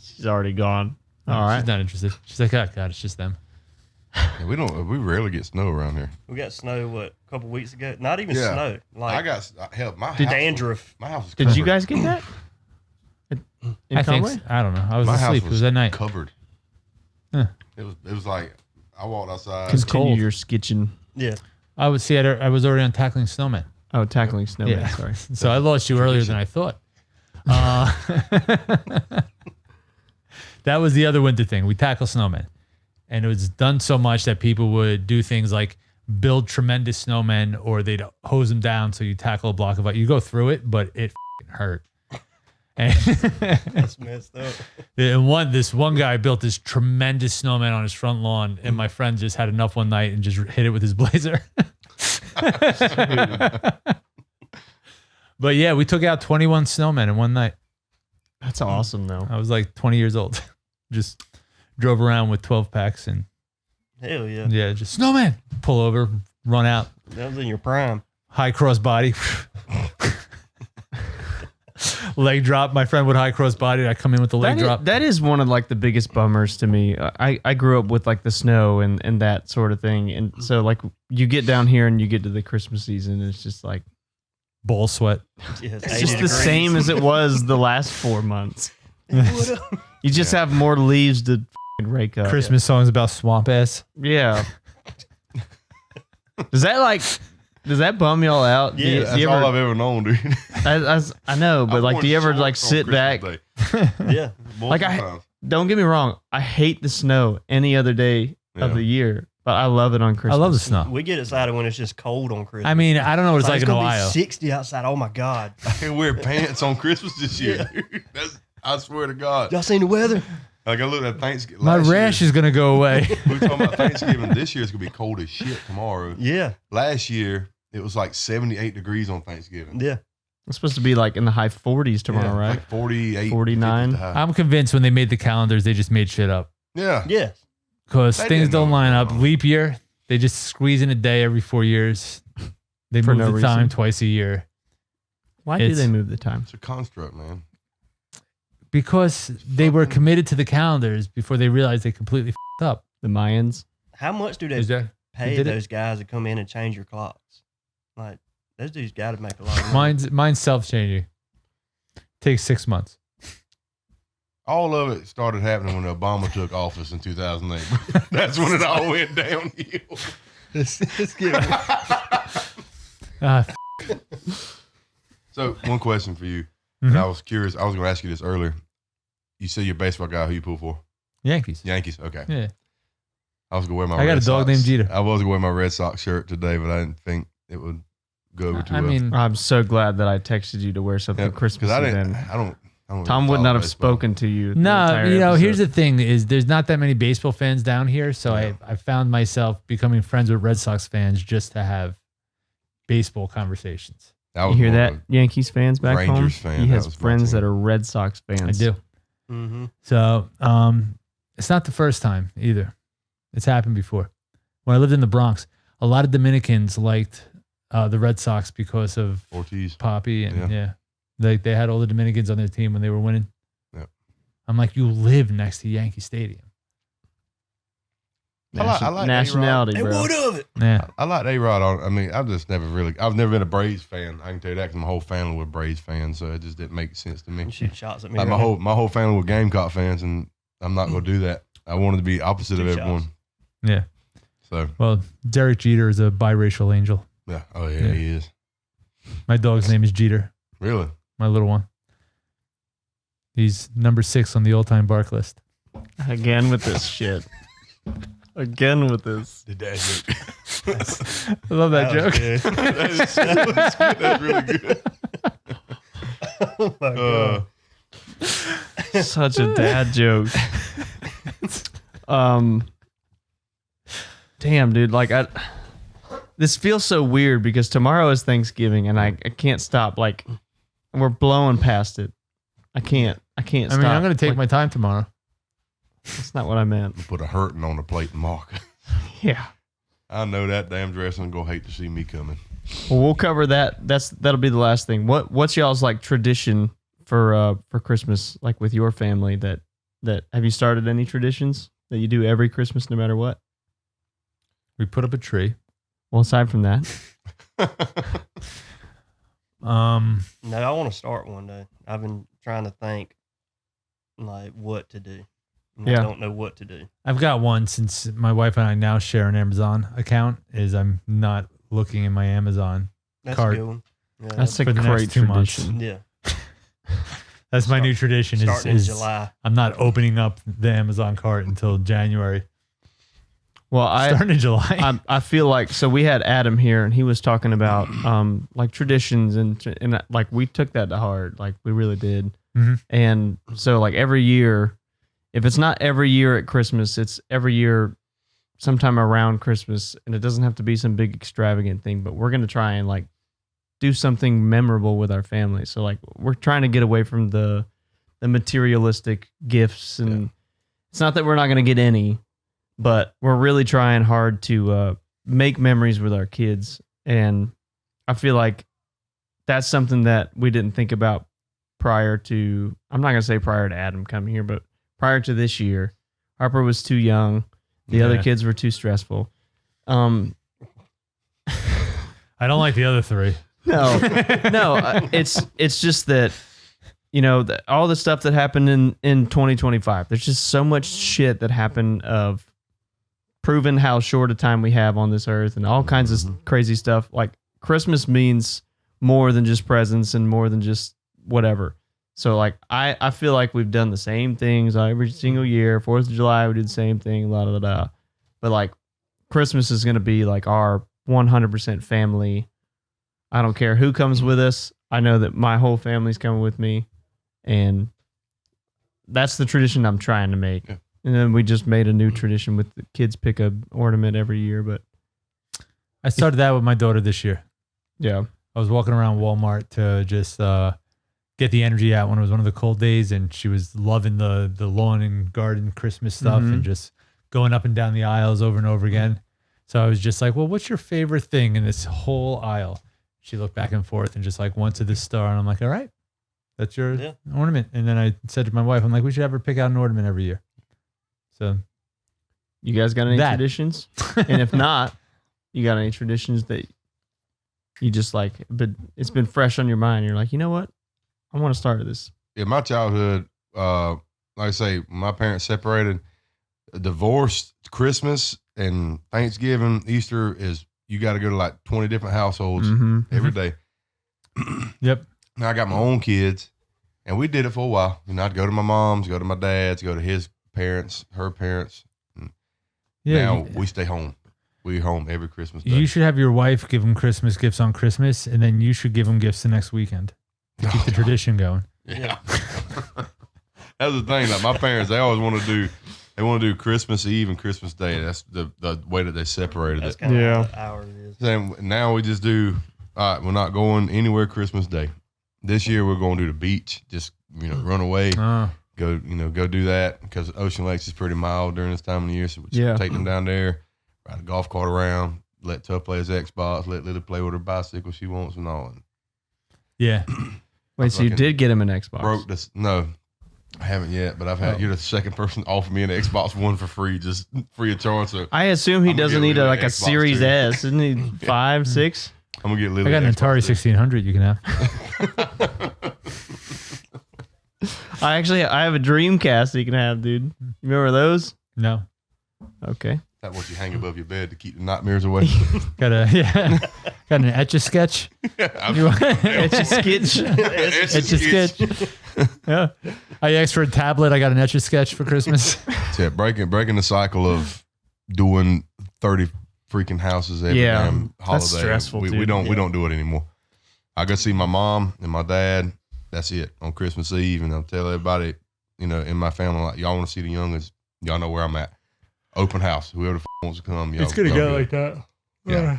She's already gone. All right.
She's not interested. She's like, oh God, it's just them.
Yeah, we rarely get snow around here.
We got snow, a couple weeks ago? Not even
Yeah.
snow. Like,
I got hell. My house.
dandruff.
My house was
Did
covered.
you guys get that? In
I think
Conway?
I don't know. I was
My house
asleep. It was at night.
covered.
Huh.
It was like I walked outside.
Continue
cold.
your skitching.
Yeah.
I would see. I was already on tackling snowmen.
Oh, tackling snowmen.
Yeah.
Sorry.
So I lost you earlier than I thought. That was the other winter thing. We tackle snowmen. And it was done so much that people would do things like build tremendous snowmen, or they'd hose them down so you tackle a block of ice. You go through it, but it hurt. And,
That's messed up.
and this one guy built this tremendous snowman on his front lawn, and my friend just had enough one night and just hit it with his blazer. But yeah, we took out 21 snowmen in one night.
That's awesome, though.
I was like 20 years old. Just drove around with 12 packs and
Hell yeah.
yeah, just snowman, pull over, run out,
That was in your prime.
high cross body, leg drop. My friend would high cross body. I come in with the leg drop.
That is one of like the biggest bummers to me. I grew up with like the snow and that sort of thing. And so like you get down here and you get to the Christmas season, and it's just like,
Ball sweat.
Yeah,
it's just the same as it was the last 4 months.
What up?
You just have more leaves to f***ing rake up.
Christmas songs about swamp ass.
Yeah. Does that bum y'all out? Do
Yeah,
you-
That's
do you
all
ever-
I've ever known, dude.
I know, but like, do you ever like sit back?
Yeah.
Like don't get me wrong, I hate the snow any other day of
Yeah.
the year, but I love it on Christmas.
I love the snow.
We get excited when it's just cold on Christmas.
I mean, I don't know what it's like in
gonna
Ohio.
be 60 outside. Oh my God.
I can wear pants on Christmas this year. Dude. I swear to God.
Y'all seen the weather?
Like I looked at Thanksgiving.
My rash is gonna go away.
We were talking about Thanksgiving. This year it's gonna be cold as shit tomorrow.
Yeah.
Last year it was like 78 degrees on Thanksgiving.
Yeah.
It's supposed to be like in the high 40s tomorrow,
Yeah,
right?
Like 48,
49.
50 at the high.
I'm convinced when they made the calendars, they just made shit up
Yeah.
Yes.
because
They
things
didn't
don't
know.
line up. Leap year, they just squeeze in a day every 4 years. They
For
move
no
the time
reason.
twice a year.
Why do
It's-
they move the time?
It's a construct, man.
Because they were committed to the calendars before they realized they completely f***ed up.
The Mayans?
How much do they
Is that
pay
did it?
those guys to come in and change your clocks? Like, Those dudes got to make a lot of money.
Mine's self-changing. Takes 6 months.
All of it started happening when Obama took office in 2008. That's when it all went downhill.
Let's get
So, one question for you. And I was curious. I was going to ask you this earlier. You say you're a baseball guy. Who you pull for?
Yankees.
Yankees. Okay.
Yeah.
I was going to wear my
I got
Red
a dog
Sox.
named Jeter.
I was going to wear my Red Sox shirt today, but I didn't think it would go over too well.
I mean,
I'm so glad that I texted you to wear something Christmas.
Because
then.
I don't
Tom
really
would not
follow
have
baseball.
spoken to you. the
no,
entire
you know,
episode.
here's the thing is there's not that many baseball fans down here. So
Yeah.
I found myself becoming friends with Red Sox fans just to have baseball conversations.
I
You
was
hear
more
that,
of
Yankees fans back home?
Rangers fan.
He
That
has
was my
friends
team.
that are Red Sox fans.
I do.
Mm-hmm.
So it's not the first time either. It's happened before. When I lived in the Bronx, a lot of Dominicans liked the Red Sox because of
Ortiz.
Poppy and
Yeah.
they had all the Dominicans on their team when they were winning.
Yep.
I'm like, you live next to Yankee Stadium.
I like
nationality,
Hey,
bro.
what of it?
Yeah.
I like A-Rod. I mean, I've never been a Braves fan. I can tell you that because my whole family were Braves fans, so it just didn't make sense to me.
You shoot shots at me.
Like
right
my whole family were Gamecock fans, and I'm not going to do that. I wanted to be opposite
Two
of
shots.
everyone.
Yeah.
So
Well, Derek Jeter is a biracial angel.
yeah, oh yeah,
Yeah.
he is
My dog's name is Jeter,
really.
my little one. He's number 6 on the all-time bark list.
Again with this shit. Again with this.
The dad joke.
I love that
was
joke.
good.
That's good. That's really good.
Oh my God.
Such a dad joke. Damn, dude. Like this feels so weird because tomorrow is Thanksgiving and I can't stop. Like we're blowing past it. I can't
I
stop.
mean, I'm going to take
Like,
my time tomorrow.
That's not what I meant.
Put a hurting on the plate and mark.
Yeah.
I know that damn dressing gonna hate to see me coming.
Well, we'll cover that. That'll be the last thing. What's y'all's like tradition for Christmas, like with your family? That have you started any traditions that you do every Christmas, no matter what?
We put up a tree.
Well, aside from that,
No, I want to start one day. I've been trying to think like what to do. And
Yeah.
I don't know what to do.
I've got one since my wife and I now share an Amazon account. Is I'm not looking in my Amazon.
That's
Card.
a good one. Yeah,
that's a
for the
great
next 2 months.
tradition.
yeah.
That's my new tradition.
Starting in
Is
July.
I'm not opening up the Amazon cart until January.
Well,
Starting in July.
I feel like so we had Adam here and he was talking about like traditions and like we took that to heart, like we really did.
Mhm.
And so like every year, if it's not every year at Christmas, it's every year sometime around Christmas, and it doesn't have to be some big extravagant thing, but we're gonna try and like do something memorable with our family. So like we're trying to get away from the materialistic gifts, and it's not that we're not gonna get any, but we're really trying hard to make memories with our kids. And I feel like that's something that we didn't think about prior to, I'm not going to say prior to Adam coming here, but prior to this year. Harper was too young. The other
Yeah.
kids were too stressful.
I don't like the other 3.
No, it's just that, you know, all the stuff that happened in 2025, there's just so much shit that happened of proving how short a time we have on this earth and all kinds of crazy stuff. Like Christmas means more than just presents and more than just whatever. So like, I feel like we've done the same things every single year. 4th of July, we did the same thing, but like Christmas is going to be like our 100% family. I don't care who comes with us. I know that my whole family's coming with me, and that's the tradition I'm trying to make.
Yeah.
And then we just made a new tradition with the kids pick a ornament every year. But
I started that with my daughter this year.
yeah,
I was walking around Walmart to just get the energy out when it was one of the cold days, and she was loving the lawn and garden Christmas stuff
Mhm.
and just going up and down the aisles over and over again. So I was just like, well, what's your favorite thing in this whole aisle? She looked back and forth and just like went to this star, and I'm like, all right, that's your
Yeah.
ornament. And then I said to my wife, I'm like, we should have her pick out an ornament every year. So
you guys got any
That.
traditions? And if not, you got any traditions that You just like, but it's been fresh on your mind. You're like, you know what? I want to start this.
Yeah, my childhood, like I say, my parents separated. Divorced, Christmas and Thanksgiving, Easter is you got to go to like 20 different households every day.
Yep.
Now I got my own kids, and we did it for a while. You know, I'd go to my mom's, go to my dad's, go to his parents, her parents.
Yeah.
Now we stay home. We're home every Christmas day.
You should have your wife give them Christmas gifts on Christmas, and then you should give them gifts the next weekend to keep the tradition going.
Yeah. That's the thing. Like my parents, they always want to do. They want to do Christmas Eve and Christmas Day. That's the way that they separated
That's
it.
kind of what hour it is.
And now we just do. All right, we're not going anywhere Christmas Day. This year we're going to the beach. Just run away. Go do that because Ocean Lakes is pretty mild during this time of the year. So we just take them down there, ride a golf cart around, let Tuff play his Xbox, let Lily play with her bicycle she wants and all.
Yeah.
Wait, so you did get him an Xbox?
Broke this? No. I haven't yet, but I've had. You're the second person to offer me an Xbox One for free, just free of charge. So
I assume he doesn't need a
Xbox
Series
too.
S, isn't he? 5, 6.
I'm gonna get Lily.
I got an
Xbox
Atari
too.
1600 you can have.
I have a Dreamcast that you can have, dude. You remember those?
No.
Okay.
That what you hang above your bed to keep the nightmares away.
Got an Etch-a-Sketch.
Etch-a-Sketch.
Etch-a-Sketch. Yeah. I asked for a tablet. I got an Etch-a-Sketch for Christmas.
That's it. Breaking the cycle of doing 30 freaking houses every damn holiday.
That's stressful,
we
dude.
don't do it anymore. I go see my mom and my dad. That's it on Christmas Eve, and I'll tell everybody, in my family, like y'all want to see the youngest, y'all know where I'm at. Open house. Whoever the wants to come, y'all.
It's gonna
y'all
go
good.
like that.
Yeah.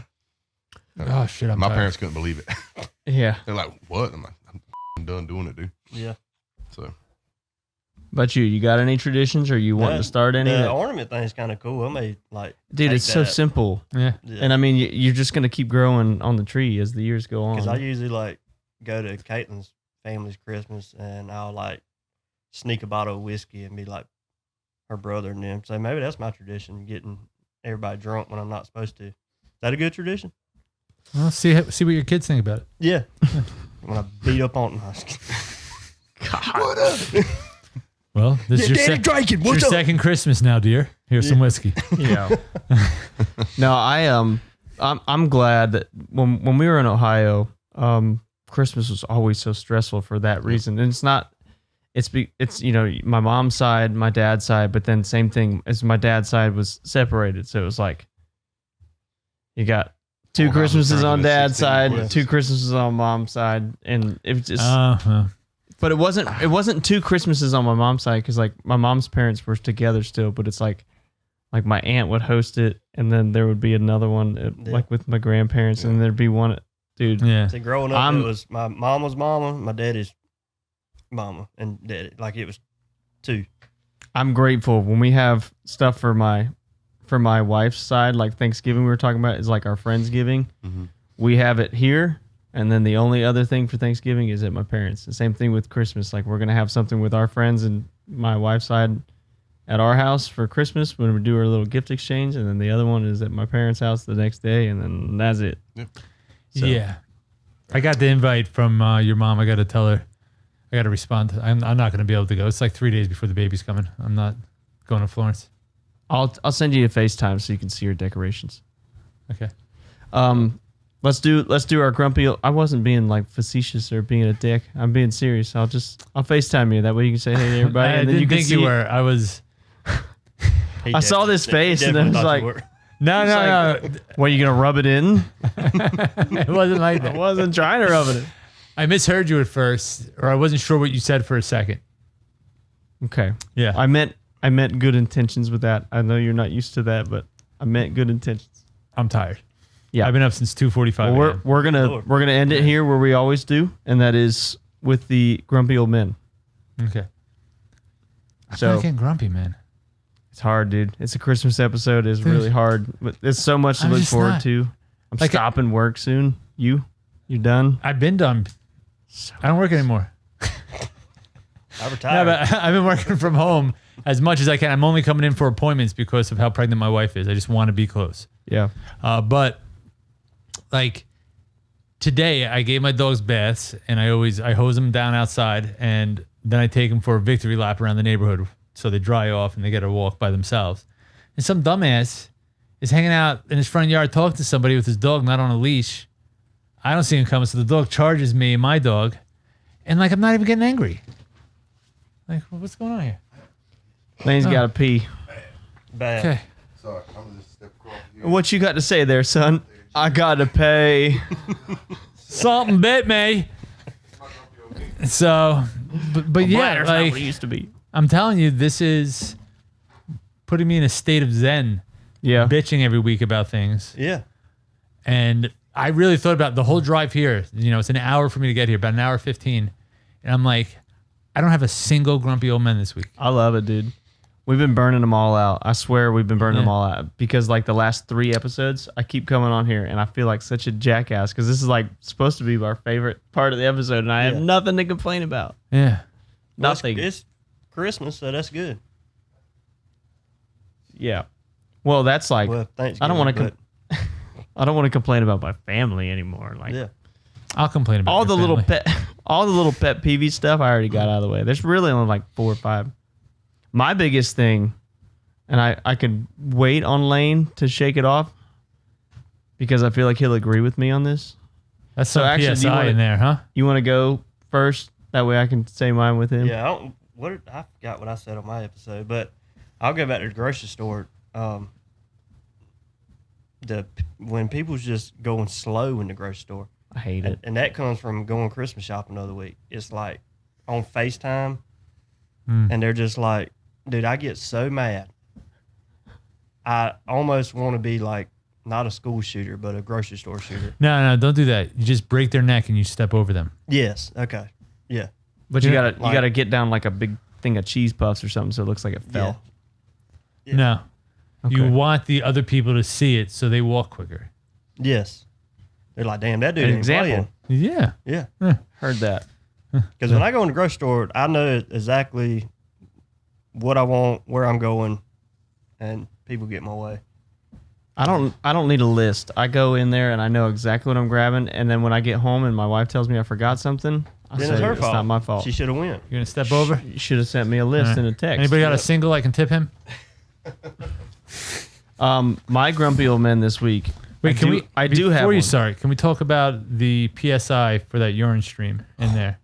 Oh shit!
My
tired.
parents couldn't believe it.
Yeah.
They're like, "What?" I'm like, "I'm done doing it, dude."
Yeah.
So,
But you got any traditions, or you want to start any?
The ornament thing is kind of cool. I may
Dude,
take
it's so
that.
simple.
Yeah.
And I mean, you're just gonna keep growing on the tree as the years go on.
Because I usually go to Caitlin's family's Christmas and I'll sneak a bottle of whiskey and be like her brother and them. So maybe that's my tradition, getting everybody drunk when I'm not supposed to. Is that a good tradition?
Well, see what your kids think about it.
Yeah. When I beat up on them.
what up?
Well, this is your,
drinking.
your second Christmas now, dear. Here's some whiskey.
Yeah. No, I'm glad that when we were in Ohio, Christmas was always so stressful for that reason. And it's my mom's side, my dad's side, but then same thing as my dad's side was separated. So it was like you got 2
Well,
Christmases on
into
dad's
16
side,
Christmases.
2 Christmases on mom's side, and it was just. But it wasn't 2 Christmases on my mom's side because my mom's parents were together still. But it's like my aunt would host it, and then there would be another one with my grandparents, and there'd be one. Dude,
Yeah.
See, growing up, it was my mama's mama, my daddy's mama, and daddy. It was 2.
I'm grateful when we have stuff for my wife's side, like Thanksgiving we were talking about is like our Friendsgiving.
Mm-hmm.
We have it here, and then the only other thing for Thanksgiving is at my parents'. The same thing with Christmas. Like we're gonna have something with our friends and my wife's side at our house for Christmas when we do our little gift exchange, and then the other one is at my parents' house the next day, and then that's it.
Yep.
So-
Yeah. I got the invite from your mom. I got to tell her. I got to respond. I'm not going to be able to go. It's like 3 days before the baby's coming. I'm not going to Florence.
I'll send you a FaceTime so you can see your decorations.
Okay.
Let's do our grumpy. I wasn't being facetious or being a dick. I'm being serious. I'll FaceTime you. That way you can say hey to everybody.
I
and then
didn't
you can
think
see
you were. I was.
I saw this face and I was like,
No.
what, are you going to rub it in?
It wasn't like
I
that.
wasn't trying to rub it in.
I misheard you at first, or I wasn't sure what you said for a second.
Okay.
Yeah.
I meant good intentions with that. I know you're not used to that, but I meant good intentions.
I'm tired.
Yeah.
I've been up since 2:45.
Well, we're gonna end it here where we always do, and that is with the grumpy old men.
Okay. I'm
So
not getting grumpy, man.
it's hard, dude. It's a Christmas episode. It's really hard, but there's so much to
I'm
look
just
forward
not.
to. I'm
Like,
stopping work soon. You done?
I've been done. I don't work anymore.
I
No,
retired.
but I've been working from home as much as I can. I'm only coming in for appointments because of how pregnant my wife is. I just want to be close.
Yeah.
But like today I gave my dogs baths, and I hose them down outside, and then I take them for a victory lap around the neighborhood so they dry off and they get a walk by themselves. And some dumbass is hanging out in his front yard talking to somebody with his dog not on a leash. I don't see him coming, so the dog charges me and my dog, and like I'm not even getting angry. Like, what's going on here?
Lane's got to pee.
Bad.
Okay.
Sorry, I'm gonna just step across here.
What you got to say there, son? I got to pay.
Something bit me. So, but yeah,
Bladder's not
like
what it used to be.
I'm telling you, this is putting me in a state of zen,
Yeah.
bitching every week about things.
Yeah.
And I really thought about the whole drive here. You know, it's an hour for me to get here, about an hour 15. And I'm like, I don't have a single grumpy old man this week.
I love it, dude. We've been burning them all out. I swear we've been burning them all out because like the last 3 episodes, I keep coming on here and I feel like such a jackass because this is like supposed to be our favorite part of the episode and I have nothing to complain about.
Yeah.
Well,
Nothing.
It's Christmas, so that's good.
Yeah. Well, that's like
Well,
I don't want to.
but
I don't want to complain about my family anymore. Like
yeah.
I'll complain about
all
your
the little
family.
all the little pet peeve stuff I already got out of the way. There's really only like 4 or 5. My biggest thing, and I could wait on Lane to shake it off because I feel like he'll agree with me on this.
That's some
actually, do you
PSI
wanna-
in there, huh?
You want to go first? That way I can say mine with him.
Yeah, I forgot what I said on my episode, but I'll go back to the grocery store. When people's just going slow in the grocery store,
I hate it.
and that comes from going Christmas shopping the other week. It's like on FaceTime, and they're just like, dude, I get so mad. I almost want to be like not a school shooter, but a grocery store shooter.
No, don't do that. You just break their neck and you step over them.
Yes. Okay. Yeah.
But you
Yeah,
gotta get down like a big thing of cheese puffs or something so it looks like it fell.
Yeah.
No. You
Okay.
want the other people to see it so they walk quicker.
Yes. They're like, damn, that dude
An
ain't
example.
playing.
Yeah.
Yeah.
Heard that.
Because when I go in the grocery store, I know exactly what I want, where I'm going, and people get in my way.
I don't need a list. I go in there and I know exactly what I'm grabbing, and then when I get home and my wife tells me I forgot something, I
Then
say
it's her
it's
fault.
not my fault.
She should have went.
You're going to step over?
You should have sent me a list in a text.
Anybody got a single I can tip him?
My grumpy old men this week.
Wait,
I do have
Before you
one.
start, can we talk about the PSI for that urine stream in there?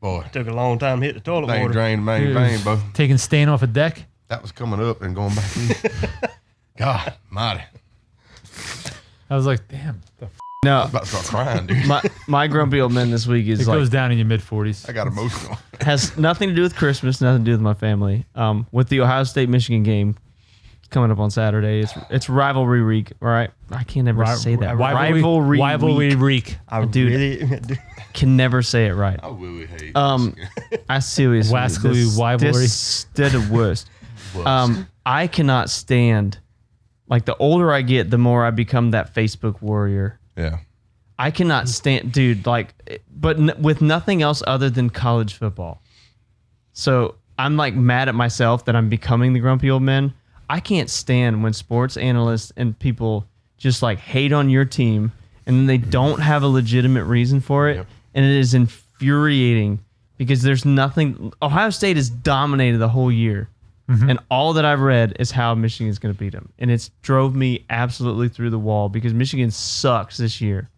Boy,
Took a long time to hit the toilet
they ain't
water.
drained the main
Dude.
vein, bro.
Taking stain off a deck?
That was coming up and going back in. God, mighty.
I was like, damn. The f-
No,
I'm about to start crying, dude.
my grumpy old men this week
it
is
goes
like
down in your mid-40s.
I got emotional.
has nothing to do with Christmas, nothing to do with my family. With the Ohio State Michigan game coming up on Saturday, it's rivalry week. All right, I can't ever say that.
Rivalry
week.
week.
I
Dude.
really,
Can never say it right.
I really hate
I seriously.
Wascally rivalry.
This is the worst. I cannot stand. Like the older I get, the more I become that Facebook warrior.
Yeah.
I cannot stand, dude. Like, but with nothing else other than college football. So I'm like mad at myself that I'm becoming the grumpy old man. I can't stand when sports analysts and people just like hate on your team and then they don't have a legitimate reason for it.
Yep.
And it is infuriating because there's nothing. Ohio State has dominated the whole year. And all that I've read is how Michigan is going to beat them. And it's drove me absolutely through the wall because Michigan sucks this year.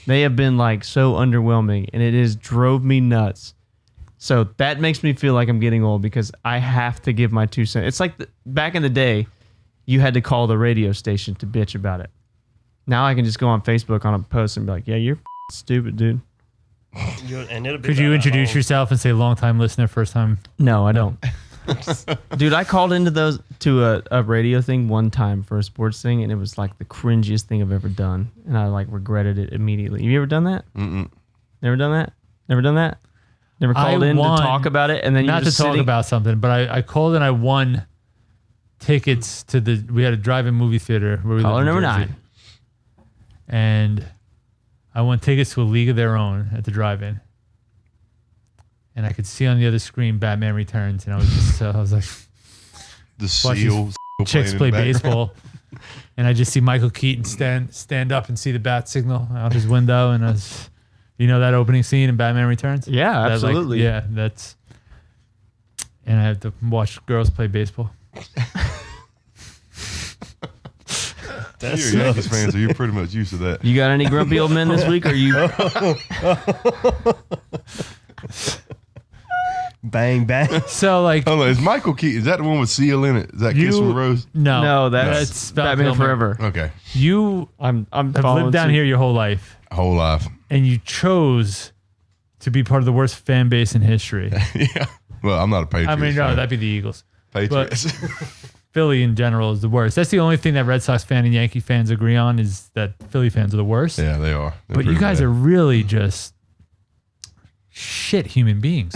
They have been like so underwhelming and it has drove me nuts. So that makes me feel like I'm getting old because I have to give my 2 cents. It's like back in the day, you had to call the radio station to bitch about it. Now I can just go on Facebook on a post and be like, yeah, you're stupid, dude.
and it'll be
Could you
about
introduce
long.
yourself and say long-time listener, first-time?
No, I don't. Dude, I called into a radio thing one time for a sports thing, and it was like the cringiest thing I've ever done, and I like regretted it immediately. Have you ever done that?
Mm-mm.
Never done that? Never done that? Never called in to talk about it, and then
Not
you're
to
just
talk
sitting,
about something, but I called and I won tickets to we had a drive-in movie theater where we
Caller
lived in
number
Jersey.
9.
And I won tickets to A League of Their Own at the drive-in. And I could see on the other screen Batman Returns, and I was just I was like,
The
Watch these
seal.
chicks play baseball. And I just see Michael Keaton stand up and see the bat signal out his window, and I was You know that opening scene in Batman Returns?
Yeah,
That's like-
absolutely.
yeah, that's. And I have to watch girls play baseball.
That
You're a Yankees
sucks.
fan, so you're pretty much used to that.
You got any grumpy old men this week? Or you?
Bang, bang.
So like,
Hold on, is Michael Keaton? Is that the one with Seal in it? Is that
You-
Kiss from a Rose?
no,
No,
that's Val
Batman
Kilmer.
Forever.
Okay,
You
I'm
have
following
lived down
suit.
here your whole life,
whole life.
and you chose to be part of the worst fan base in history.
Yeah. Well, I'm not a Patriots.
I mean, no,
fan.
that'd be the Eagles.
Patriots.
Philly in general is the worst. That's the only thing that Red Sox fan and Yankee fans agree on is that Philly fans are the worst.
yeah, they are. They're
But you
pretty
guys
bad.
are really just shit human beings.